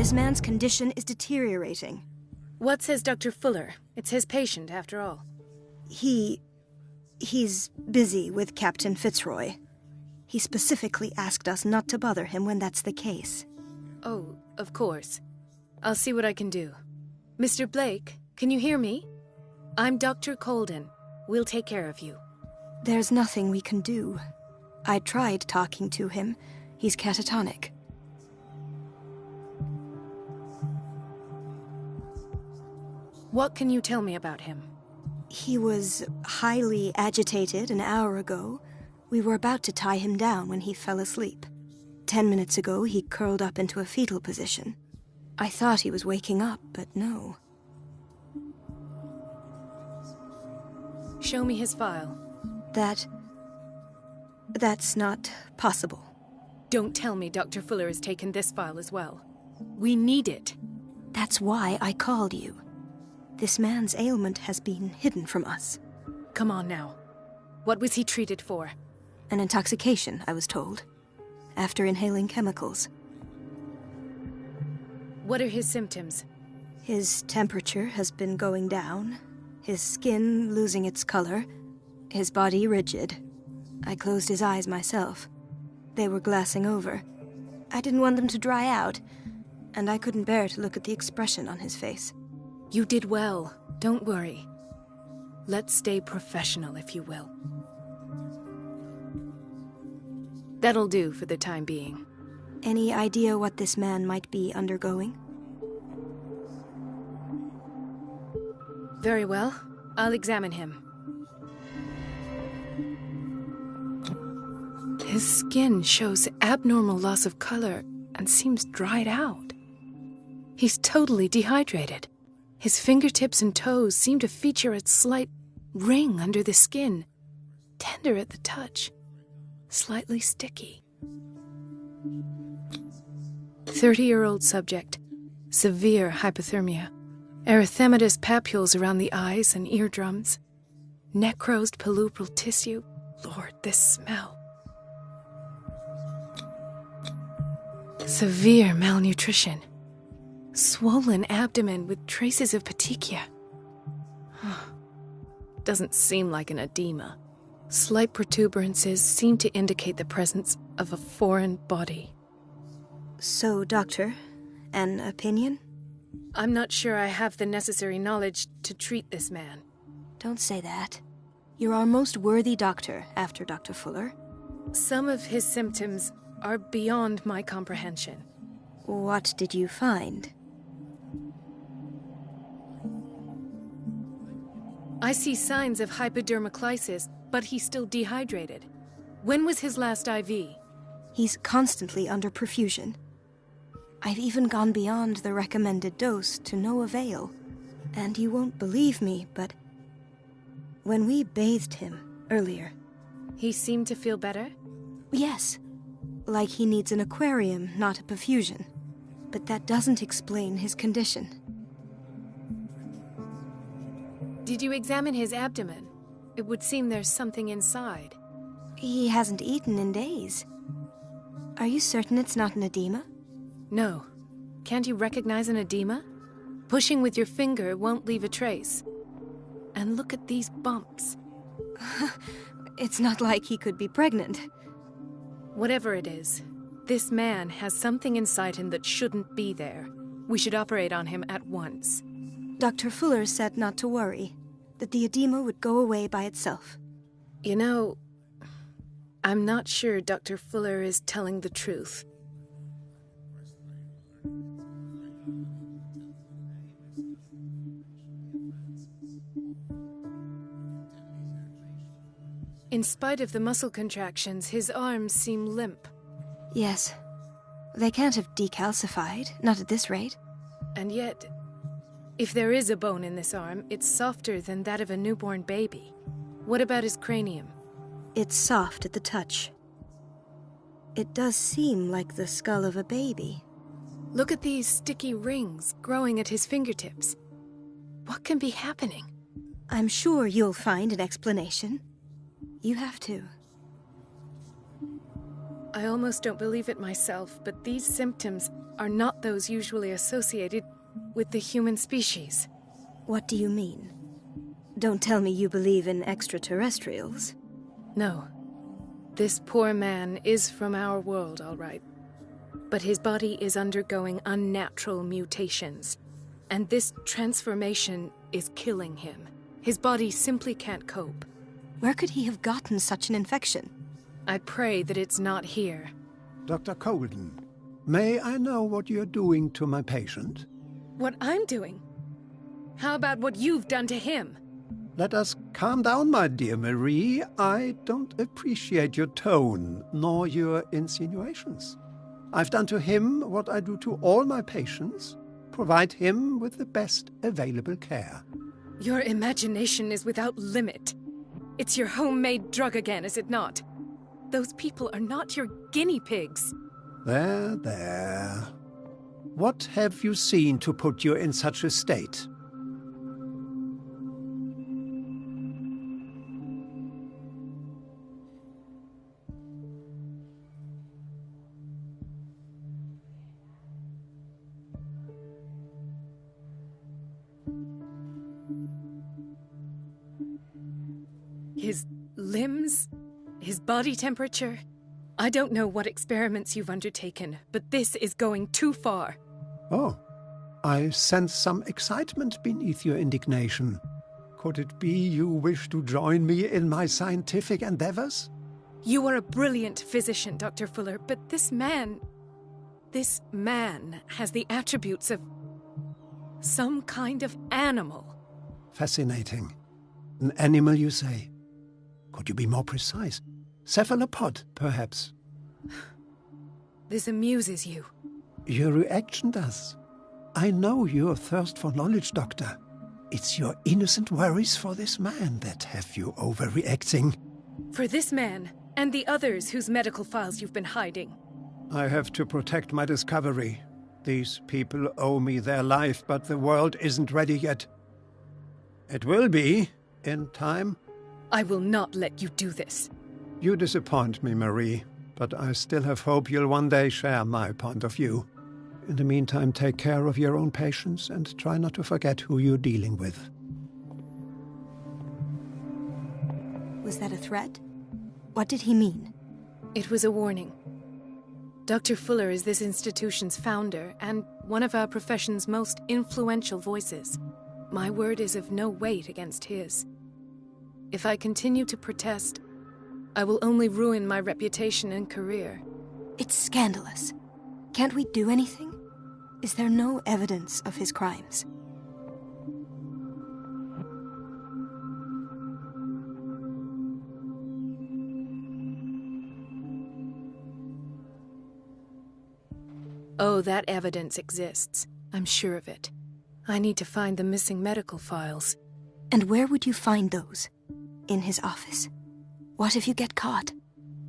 This man's condition is deteriorating. What says Dr. Fuller? It's his patient, after all. He's busy with Captain Fitzroy. He specifically asked us not to bother him when that's the case. Oh, of course. I'll see what I can do. Mr. Blake, can you hear me? I'm Dr. Colden. We'll take care of you. There's nothing we can do. I tried talking to him. He's catatonic. What can you tell me about him? He was highly agitated an hour ago. We were about to tie him down when he fell asleep. 10 minutes ago, he curled up into a fetal position. I thought he was waking up, but no. Show me his file. That's not possible. Don't tell me Dr. Fuller has taken this file as well. We need it. That's why I called you. This man's ailment has been hidden from us. Come on now. What was he treated for? An intoxication, I was told. After inhaling chemicals. What are his symptoms? His temperature has been going down. His skin losing its color. His body rigid. I closed his eyes myself. They were glassing over. I didn't want them to dry out, and I couldn't bear to look at the expression on his face. You did well. Don't worry. Let's stay professional, if you will. That'll do for the time being. Any idea what this man might be undergoing? Very well. I'll examine him. His skin shows abnormal loss of color and seems dried out. He's totally dehydrated. His fingertips and toes seem to feature a slight ring under the skin, tender at the touch, slightly sticky. 30-year-old subject, severe hypothermia, erythematous papules around the eyes and eardrums, necrosed palpebral tissue. Lord, this smell. Severe malnutrition. Swollen abdomen with traces of petechia. Doesn't seem like an edema. Slight protuberances seem to indicate the presence of a foreign body. So, doctor, an opinion? I'm not sure I have the necessary knowledge to treat this man. Don't say that. You're our most worthy doctor after Dr. Fuller. Some of his symptoms are beyond my comprehension. What did you find? I see signs of hypodermoclysis, but he's still dehydrated. When was his last IV? He's constantly under perfusion. I've even gone beyond the recommended dose to no avail. And you won't believe me, but when we bathed him earlier... He seemed to feel better? Yes. Like he needs an aquarium, not a perfusion. But that doesn't explain his condition. Did you examine his abdomen? It would seem there's something inside. He hasn't eaten in days. Are you certain it's not an edema? No. Can't you recognize an edema? Pushing with your finger won't leave a trace. And look at these bumps. It's not like he could be pregnant. Whatever it is, this man has something inside him that shouldn't be there. We should operate on him at once. Dr. Fuller said not to worry, that the edema would go away by itself. You know, I'm not sure Dr. Fuller is telling the truth. In spite of the muscle contractions, his arms seem limp. Yes. They can't have decalcified, not at this rate. And yet, if there is a bone in this arm, it's softer than that of a newborn baby. What about his cranium? It's soft at the touch. It does seem like the skull of a baby. Look at these sticky rings growing at his fingertips. What can be happening? I'm sure you'll find an explanation. You have to. I almost don't believe it myself, but these symptoms are not those usually associated with the human species. What do you mean? Don't tell me you believe in extraterrestrials. No. This poor man is from our world, all right. But his body is undergoing unnatural mutations. And this transformation is killing him. His body simply can't cope. Where could he have gotten such an infection? I pray that it's not here. Dr. Colden, may I know what you're doing to my patient? What I'm doing? How about what you've done to him? Let us calm down, my dear Marie. I don't appreciate your tone, nor your insinuations. I've done to him what I do to all my patients. Provide him with the best available care. Your imagination is without limit. It's your homemade drug again, is it not? Those people are not your guinea pigs. There, there. What have you seen to put you in such a state? His limbs? His body temperature? I don't know what experiments you've undertaken, but this is going too far. Oh, I sense some excitement beneath your indignation. Could it be you wish to join me in my scientific endeavors? You are a brilliant physician, Dr. Fuller, but this man has the attributes of some kind of animal. Fascinating. An animal, you say? Could you be more precise? Cephalopod, perhaps? This amuses you. Your reaction does. I know your thirst for knowledge, Doctor. It's your innocent worries for this man that have you overreacting. For this man, and the others whose medical files you've been hiding. I have to protect my discovery. These people owe me their life, but the world isn't ready yet. It will be, in time. I will not let you do this. You disappoint me, Marie, but I still have hope you'll one day share my point of view. In the meantime, take care of your own patients and try not to forget who you're dealing with. Was that a threat? What did he mean? It was a warning. Dr. Fuller is this institution's founder and one of our profession's most influential voices. My word is of no weight against his. If I continue to protest, I will only ruin my reputation and career. It's scandalous. Can't we do anything? Is there no evidence of his crimes? Oh, that evidence exists. I'm sure of it. I need to find the missing medical files. And where would you find those? In his office? What if you get caught?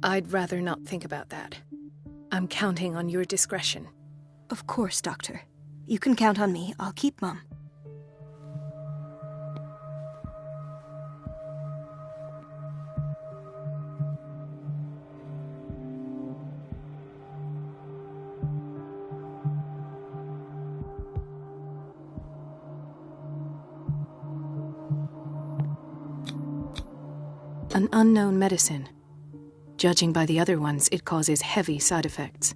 I'd rather not think about that. I'm counting on your discretion. Of course, Doctor. You can count on me. I'll keep Mum. An unknown medicine. Judging by the other ones, it causes heavy side effects.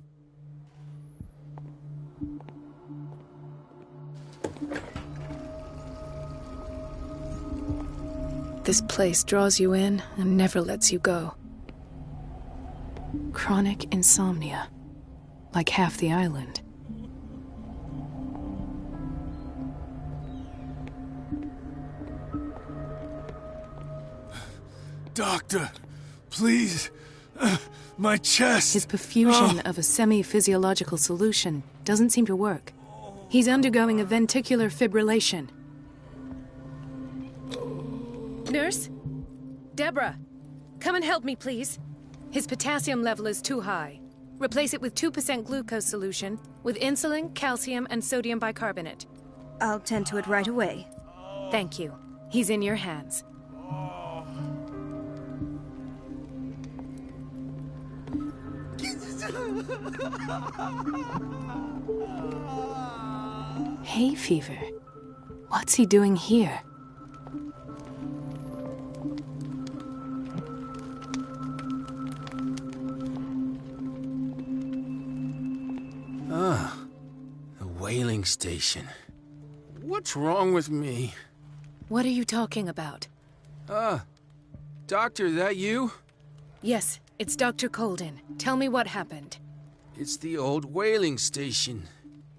This place draws you in and never lets you go. Chronic insomnia. Like half the island. Doctor, please. My chest. His perfusion of a semi-physiological solution doesn't seem to work. He's undergoing a ventricular fibrillation. Nurse? Deborah, come and help me, please. His potassium level is too high. Replace it with 2% glucose solution with insulin, calcium, and sodium bicarbonate. I'll tend to it right away. Thank you. He's in your hands. Hay fever. What's he doing here? Ah, the whaling station. What's wrong with me? What are you talking about? Doctor, that you? Yes, it's Dr. Colden. Tell me what happened. It's the old whaling station.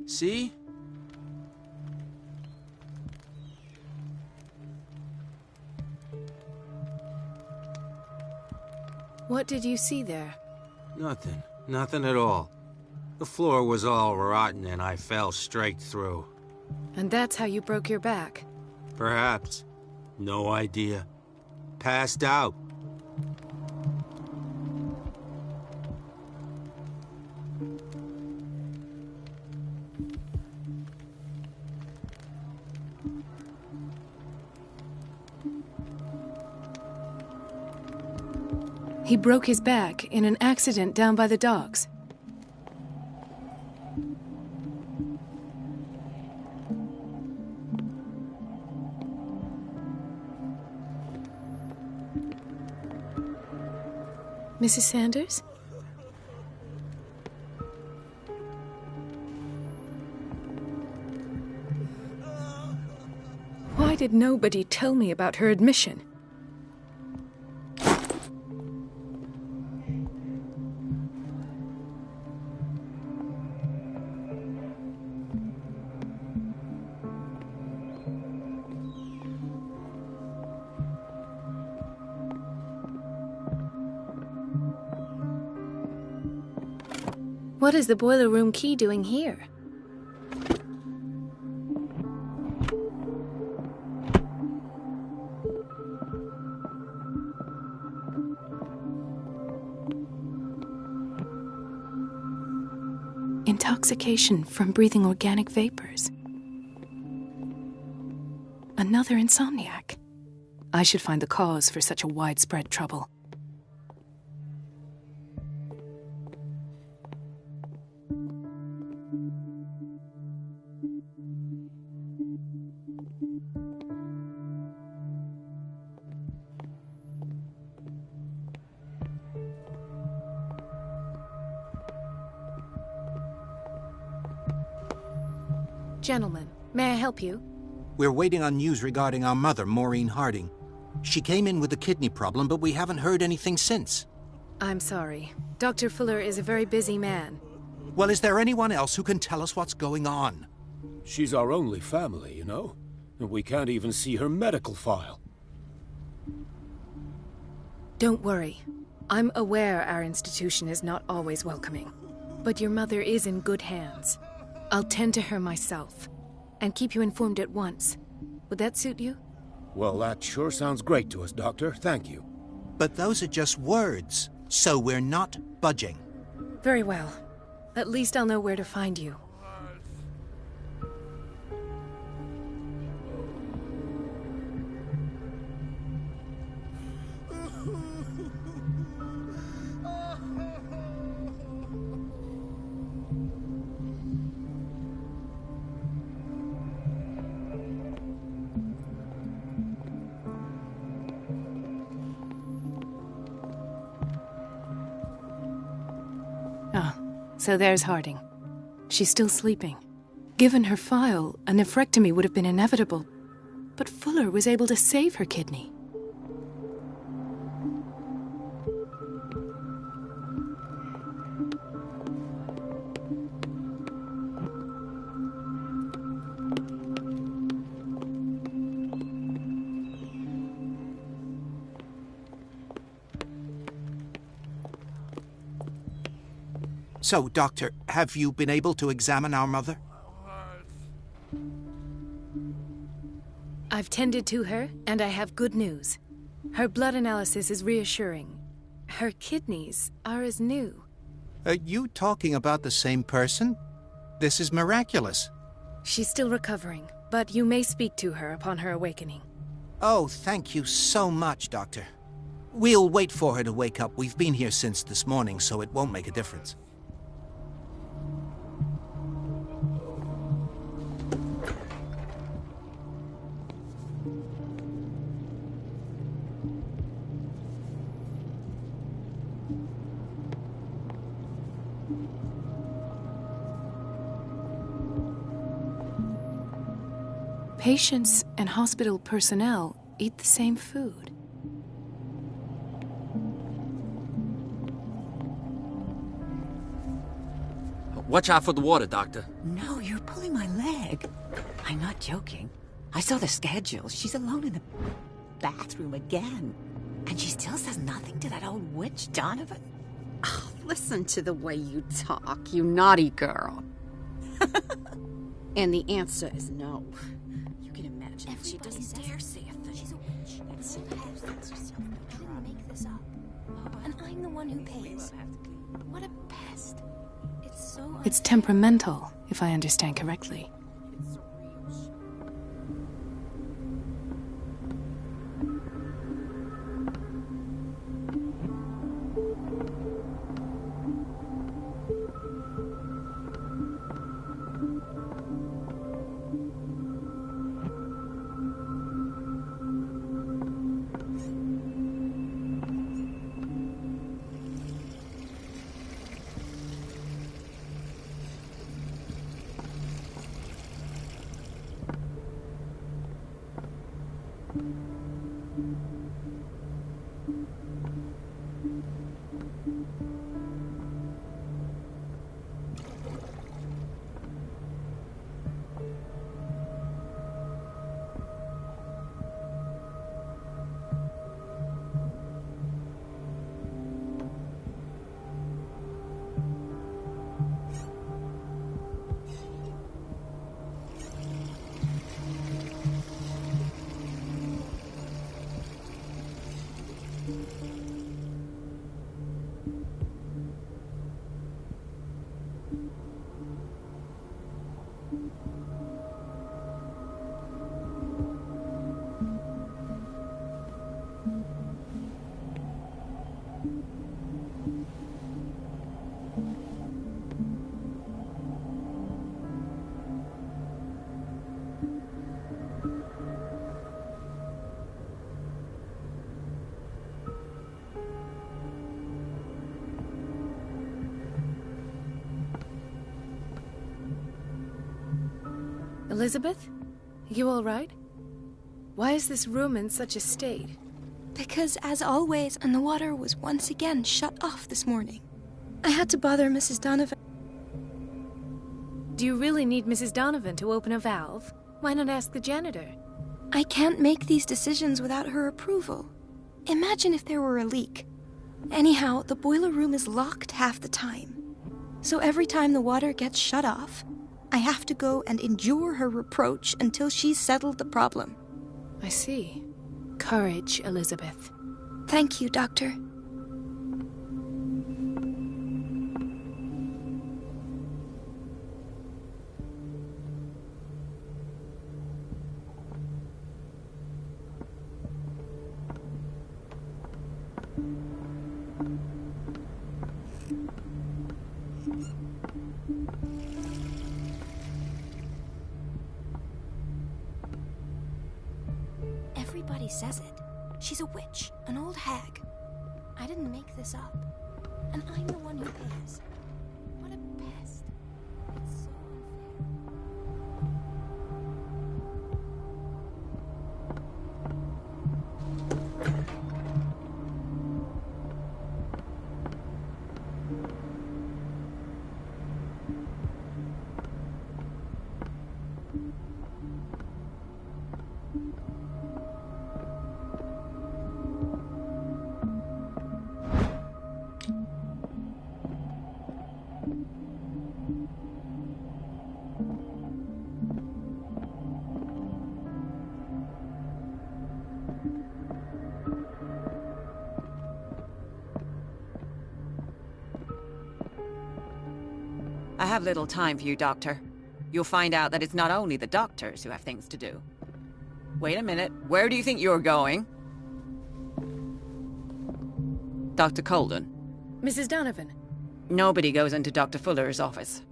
See? What did you see there? Nothing. Nothing at all. The floor was all rotten and I fell straight through. And that's how you broke your back? Perhaps. No idea. Passed out. He broke his back in an accident down by the docks. Mrs. Sanders? Why did nobody tell me about her admission? What is the boiler room key doing here? Intoxication from breathing organic vapors. Another insomniac. I should find the cause for such a widespread trouble. Gentlemen, may I help you? We're waiting on news regarding our mother, Maureen Harding. She came in with a kidney problem, but we haven't heard anything since. I'm sorry. Dr. Fuller is a very busy man. Well, is there anyone else who can tell us what's going on? She's our only family, you know? And we can't even see her medical file. Don't worry. I'm aware our institution is not always welcoming. But your mother is in good hands. I'll tend to her myself, and keep you informed at once. Would that suit you? Well, that sure sounds great to us, Doctor. Thank you. But those are just words, so we're not budging. Very well. At least I'll know where to find you. So there's Harding. She's still sleeping. Given her file, a nephrectomy would have been inevitable. But Fuller was able to save her kidney. So, Doctor, have you been able to examine our mother? I've tended to her, and I have good news. Her blood analysis is reassuring. Her kidneys are as new. Are you talking about the same person? This is miraculous. She's still recovering, but you may speak to her upon her awakening. Oh, thank you so much, Doctor. We'll wait for her to wake up. We've been here since this morning, so it won't make a difference. Patients and hospital personnel eat the same food. Watch out for the water, Doctor. No, you're pulling my leg. I'm not joking. I saw the schedule. She's alone in the bathroom again. And she still says nothing to that old witch, Donovan. Oh, listen to the way you talk, you naughty girl. And the answer is no. You can imagine she doesn't dare say a thing. She's a witch. It's so I didn't make this up. And I'm the one who pays. What a pest. It's so It's temperamental, if I understand correctly. Elizabeth? You all right? Why is this room in such a state? Because, as always, and the water was once again shut off this morning. I had to bother Mrs. Donovan. Do you really need Mrs. Donovan to open a valve? Why not ask the janitor? I can't make these decisions without her approval. Imagine if there were a leak. Anyhow, the boiler room is locked half the time. So every time the water gets shut off, I have to go and endure her reproach until she's settled the problem. I see. Courage, Elizabeth. Thank you, Doctor. Everybody says it. She's a witch, an old hag. I didn't make this up. And I'm the one who pays. What a pest. It's so I have little time for you, Doctor. You'll find out that it's not only the doctors who have things to do. Wait a minute. Where do you think you're going? Dr. Colden. Mrs. Donovan. Nobody goes into Dr. Fuller's office.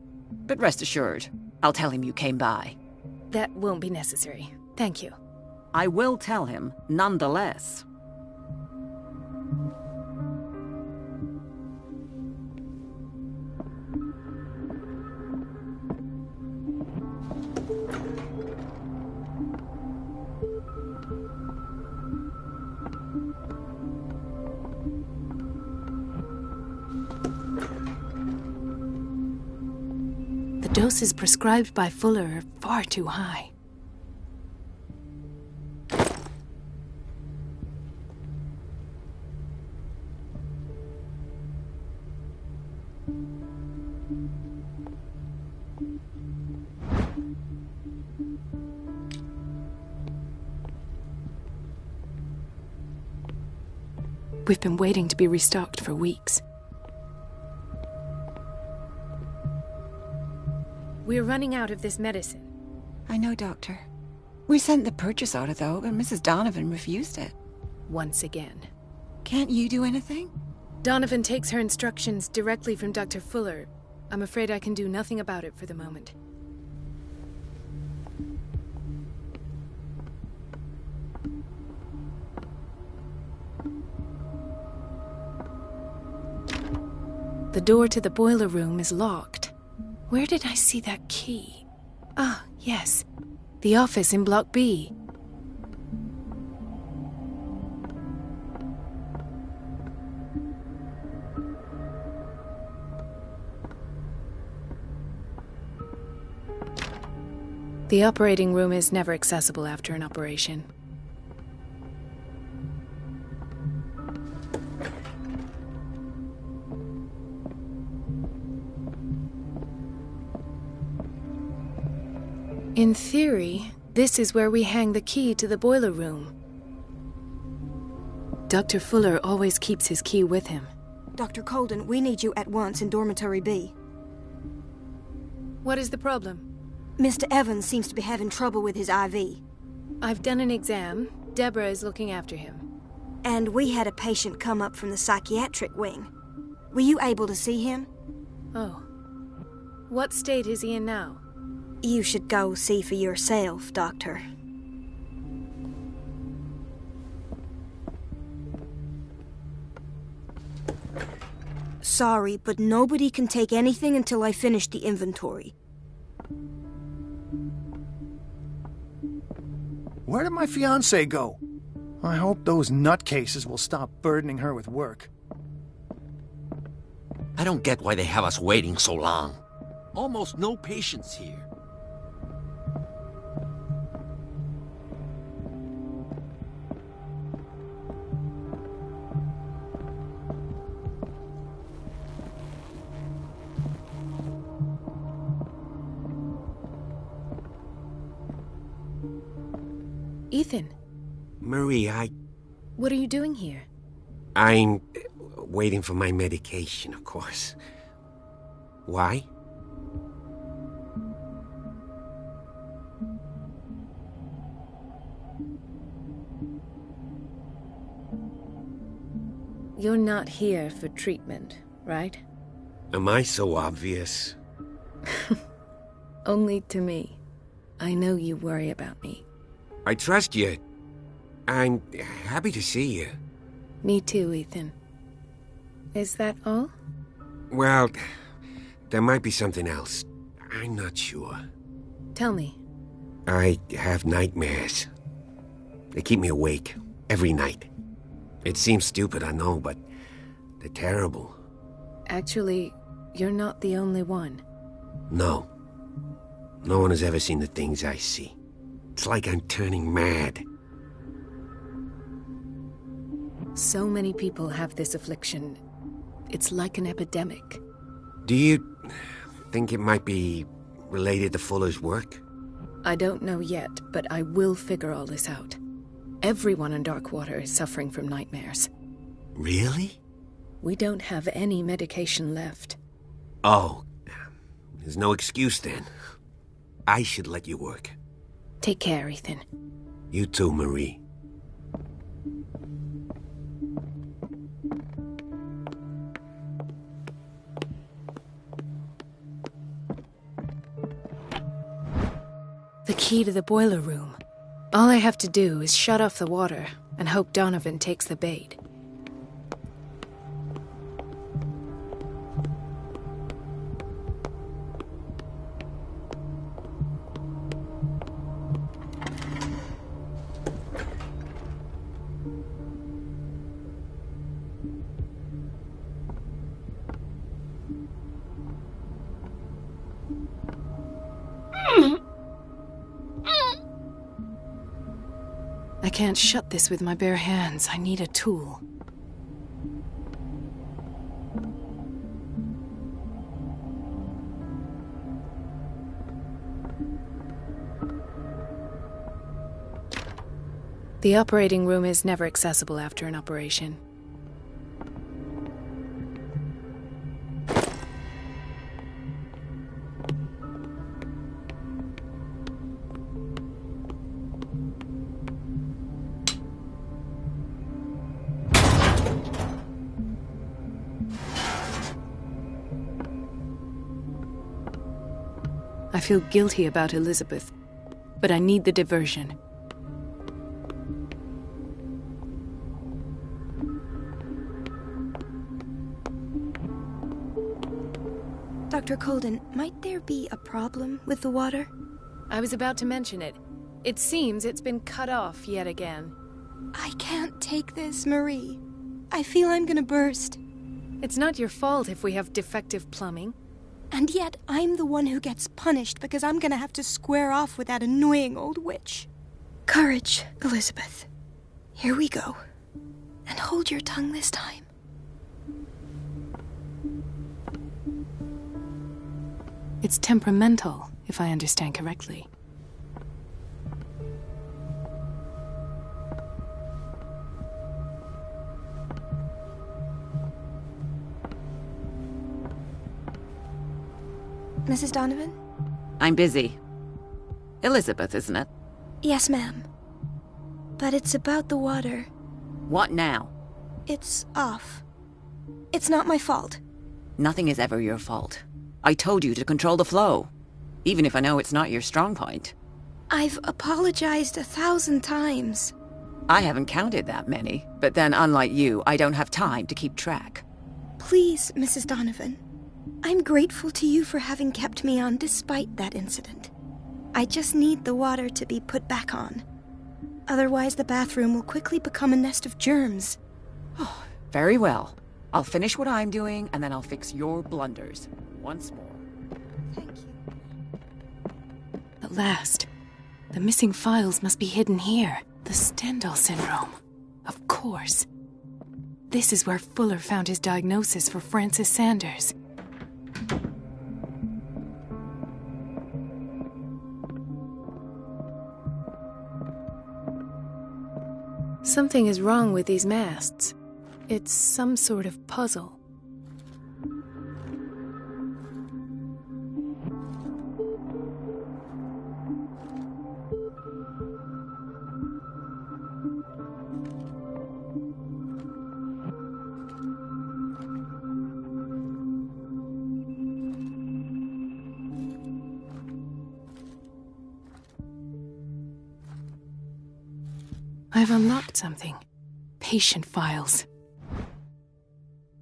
But rest assured, I'll tell him you came by. That won't be necessary. Thank you. I will tell him, nonetheless. doses prescribed by Fuller are far too high. We've been waiting to be restocked for weeks. We're running out of this medicine. I know, Doctor. We sent the purchase order, though, but Mrs. Donovan refused it. Once again. Can't you do anything? Donovan takes her instructions directly from Dr. Fuller. I'm afraid I can do nothing about it for the moment. The door to the boiler room is locked. Where did I see that key? Ah, yes. The office in Block B. The operating room is never accessible after an operation. In theory, this is where we hang the key to the boiler room. Dr. Fuller always keeps his key with him. Dr. Colden, we need you at once in Dormitory B. What is the problem? Mr. Evans seems to be having trouble with his IV. I've done an exam. Deborah is looking after him. And we had a patient come up from the psychiatric wing. Were you able to see him? Oh. What state is he in now? You should go see for yourself, Doctor. Sorry, but nobody can take anything until I finish the inventory. Where did my fiancée go? I hope those nutcases will stop burdening her with work. I don't get why they have us waiting so long. Almost no patients here. Ethan. Marie, What are you doing here? I'm waiting for my medication, of course. Why? You're not here for treatment, right? Am I so obvious? Only to me. I know you worry about me. I trust you. I'm happy to see you. Me too, Ethan. Is that all? Well, there might be something else. I'm not sure. Tell me. I have nightmares. They keep me awake every night. It seems stupid, I know, but they're terrible. Actually, you're not the only one. No. No one has ever seen the things I see. It's like I'm turning mad. So many people have this affliction. It's like an epidemic. Do you think it might be related to Fuller's work? I don't know yet, but I will figure all this out. Everyone in Darkwater is suffering from nightmares. Really? We don't have any medication left. Oh, there's no excuse then. I should let you work. Take care, Ethan. You too, Marie. The key to the boiler room. All I have to do is shut off the water and hope Donovan takes the bait. I can't shut this with my bare hands. I need a tool. The operating room is never accessible after an operation. I feel guilty about Elizabeth, but I need the diversion. Dr. Colden, might there be a problem with the water? I was about to mention it. It seems it's been cut off yet again. I can't take this, Marie. I feel I'm gonna burst. It's not your fault if we have defective plumbing. And yet, I'm the one who gets punished because I'm gonna have to square off with that annoying old witch. Courage, Elizabeth. Here we go. And hold your tongue this time. It's temperamental, if I understand correctly. Mrs. Donovan? I'm busy. Elizabeth, isn't it? Yes, ma'am. But it's about the water. What now? It's off. It's not my fault. Nothing is ever your fault. I told you to control the flow, even if I know it's not your strong point. I've apologized 1,000 times. I haven't counted that many, but then unlike you, I don't have time to keep track. Please, Mrs. Donovan. I'm grateful to you for having kept me on despite that incident. I just need the water to be put back on. Otherwise, the bathroom will quickly become a nest of germs. Oh, very well. I'll finish what I'm doing, and then I'll fix your blunders. Once more. Thank you. At last. The missing files must be hidden here. The Stendhal syndrome. Of course. This is where Fuller found his diagnosis for Francis Sanders. Something is wrong with these masts. It's some sort of puzzle. I've unlocked something. Patient files.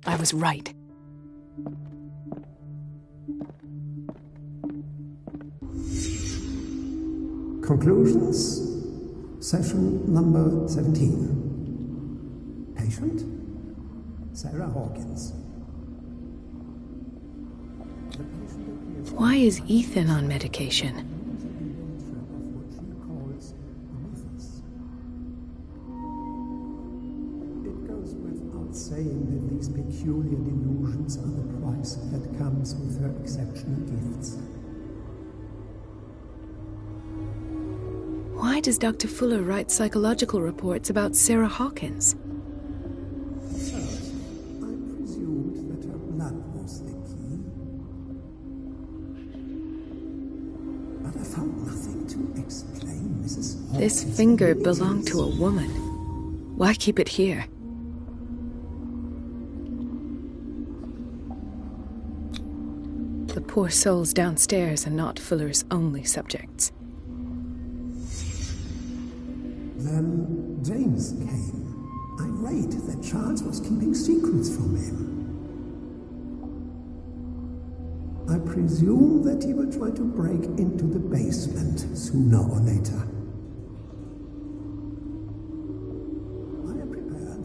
I was right. Conclusions. Session number 17. Patient, Sarah Hawkins. Why is Ethan on medication? Saying that these peculiar delusions are the price that comes with her exceptional gifts. Why does Dr. Fuller write psychological reports about Sarah Hawkins? First, I presumed that her blood was the key. But I found nothing to explain Mrs. Hawkins. This finger belonged to a woman. Why keep it here? The poor souls downstairs are not Fuller's only subjects. Then James came, irate that Charles was keeping secrets from him. I presume that he will try to break into the basement sooner or later. I am prepared.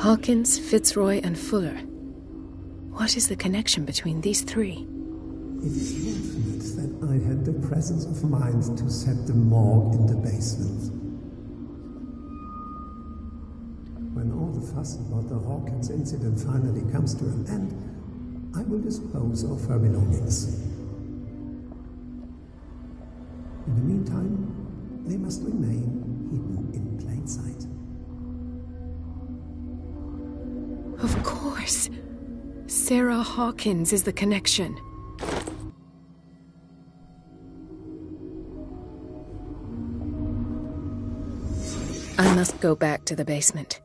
Hawkins, Fitzroy, and Fuller. What is the connection between these three? It is fortunate that I had the presence of mind to set the morgue in the basement. When all the fuss about the Hawkins incident finally comes to an end, I will dispose of her belongings. In the meantime, they must remain hidden in plain sight. Of course. Sarah Hawkins is the connection. I must go back to the basement.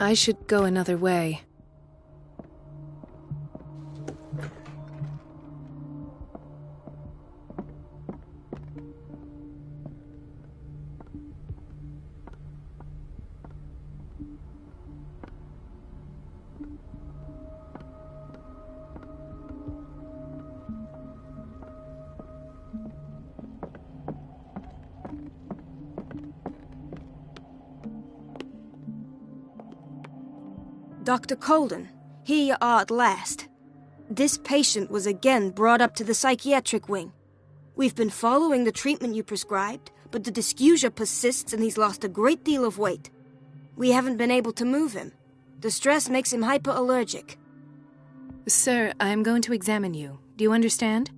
I should go another way. Dr. Colden, here you are at last. This patient was again brought up to the psychiatric wing. We've been following the treatment you prescribed, but the dysgeusia persists and he's lost a great deal of weight. We haven't been able to move him. The stress makes him hyperallergic. Sir, I am going to examine you. Do you understand?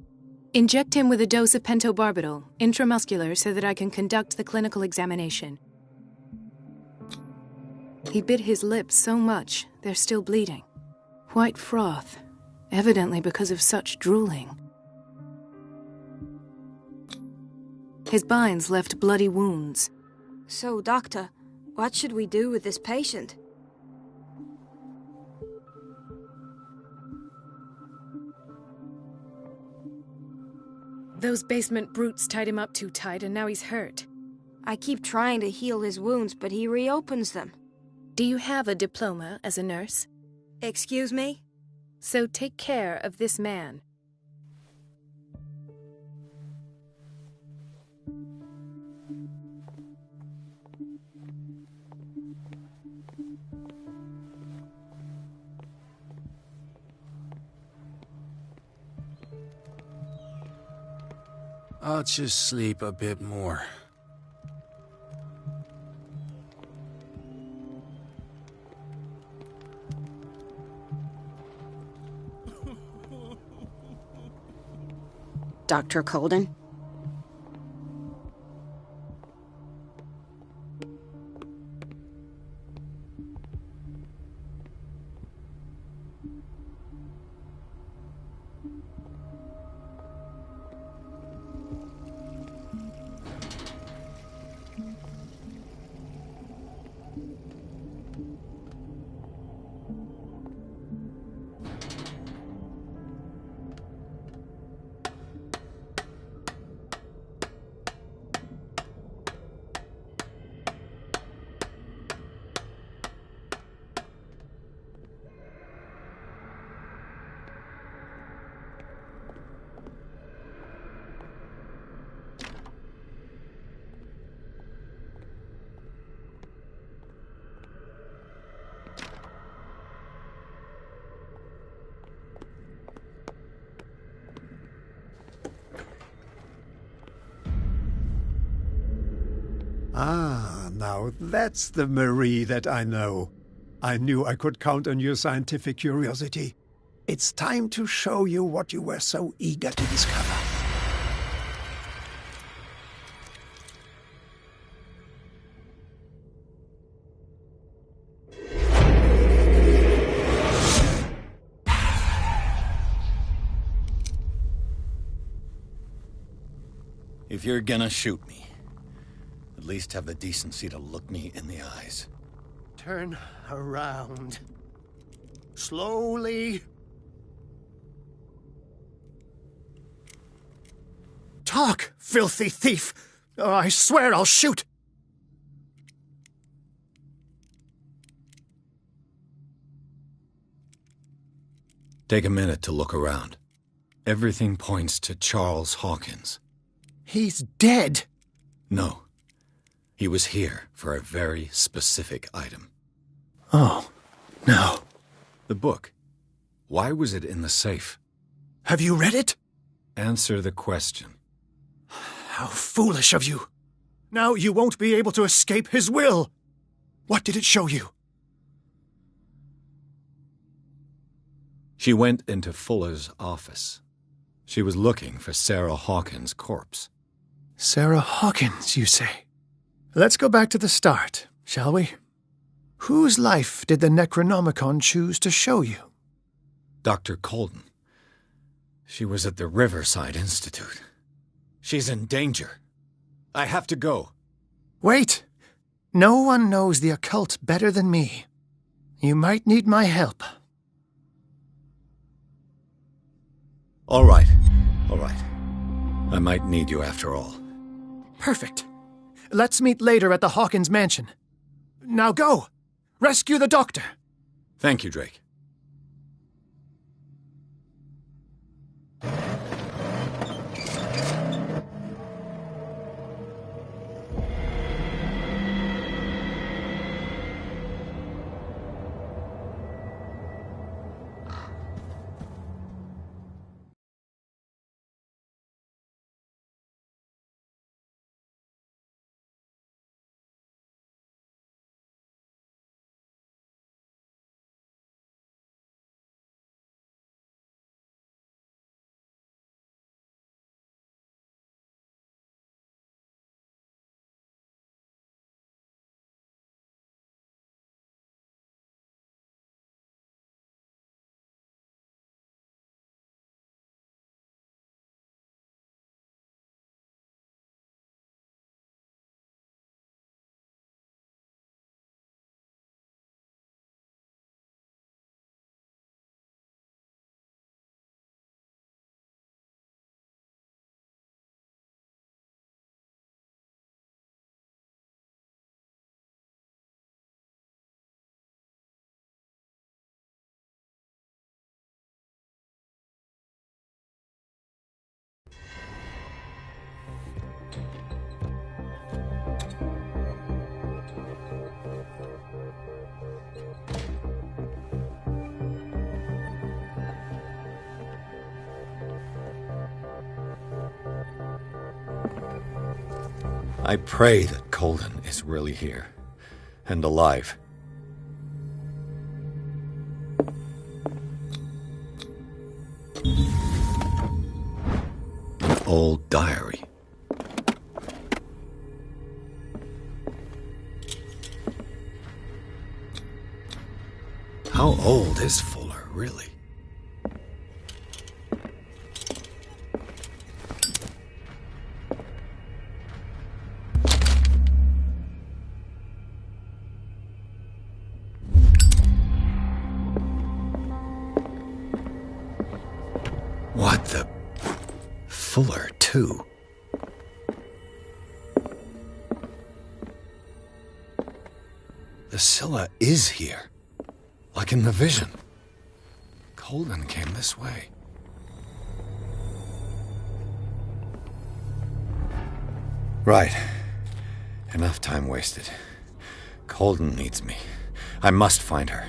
Inject him with a dose of pentobarbital, intramuscular, so that I can conduct the clinical examination. He bit his lips so much, they're still bleeding. White froth, evidently because of such drooling. His binds left bloody wounds. So, Doctor, what should we do with this patient? Those basement brutes tied him up too tight, and now he's hurt. I keep trying to heal his wounds, but he reopens them. Do you have a diploma as a nurse? Excuse me? So take care of this man. I'll just sleep a bit more. Dr. Colden? Ah, now that's the Marie that I know. I knew I could count on your scientific curiosity. It's time to show you what you were so eager to discover. If you're gonna shoot me, at least have the decency to look me in the eyes. Turn around. Slowly. Talk, filthy thief! Or I swear I'll shoot! Take a minute to look around. Everything points to Charles Hawkins. He's dead! No. He was here for a very specific item. Oh, no. The book. Why was it in the safe? Have you read it? Answer the question. How foolish of you. Now you won't be able to escape his will. What did it show you? She went into Fuller's office. She was looking for Sarah Hawkins' corpse. Sarah Hawkins, you say? Let's go back to the start, shall we? Whose life did the Necronomicon choose to show you? Dr. Colden. She was at the Riverside Institute. She's in danger. I have to go. Wait. No one knows the occult better than me. You might need my help. All right. I might need you after all. Perfect. Let's meet later at the Hawkins mansion. Now go! Rescue the doctor! Thank you, Drake. I pray that Colden is really here, and alive. An old diary. How old is Fuller, really? What the... Fuller, too. The Scylla is here. Like in the vision. Colden came this way. Right. Enough time wasted. Colden needs me. I must find her.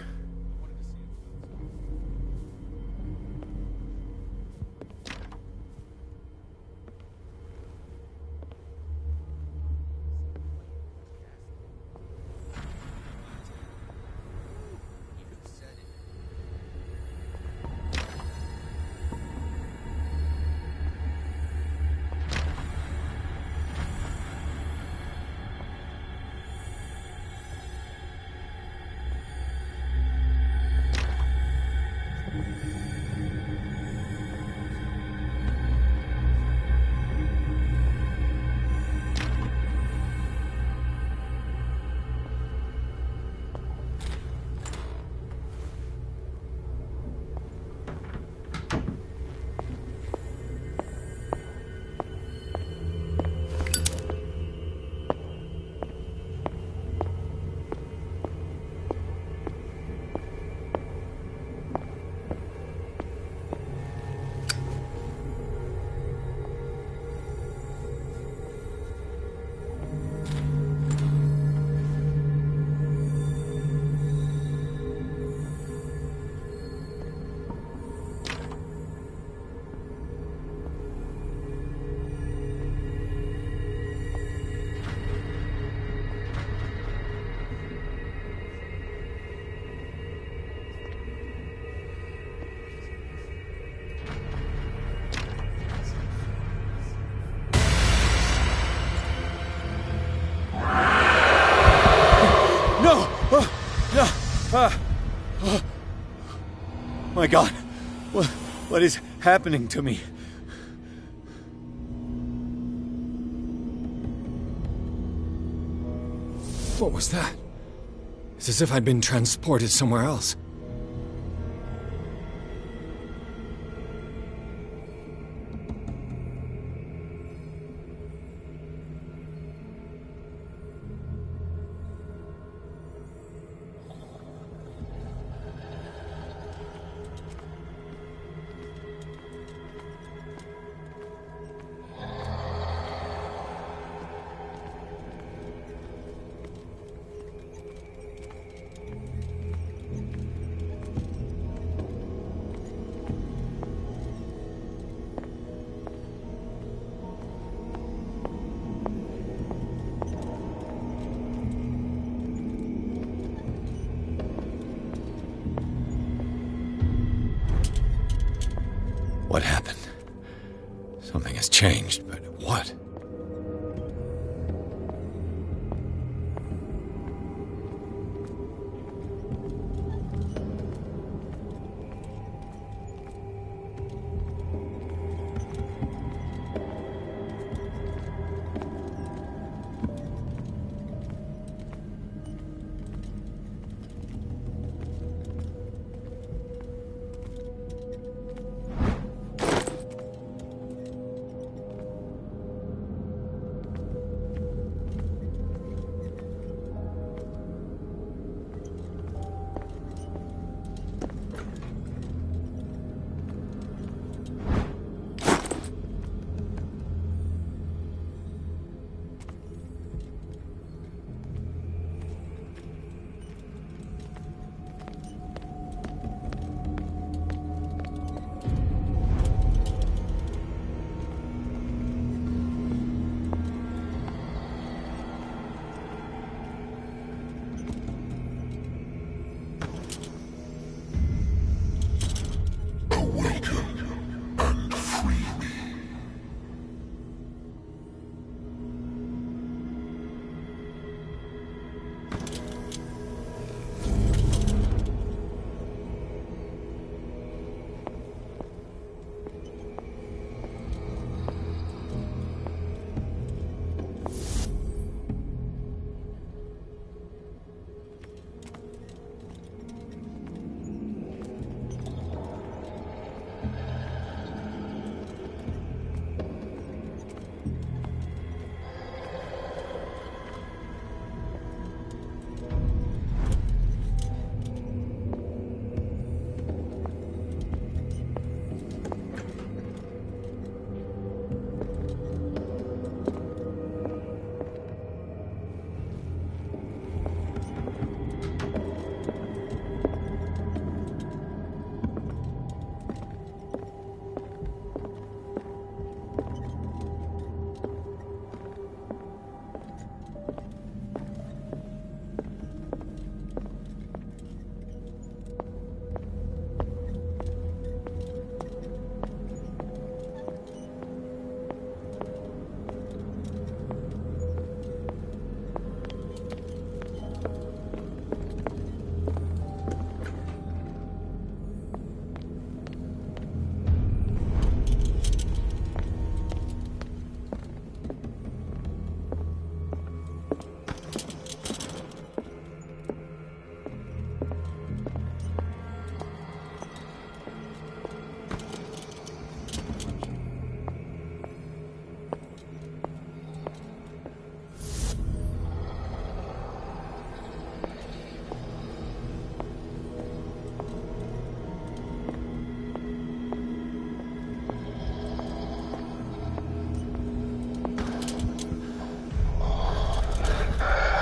my God! What is happening to me? What was that? It's as if I'd been transported somewhere else. What happened? Something has changed, but what?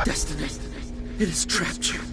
Destiny, it has trapped you.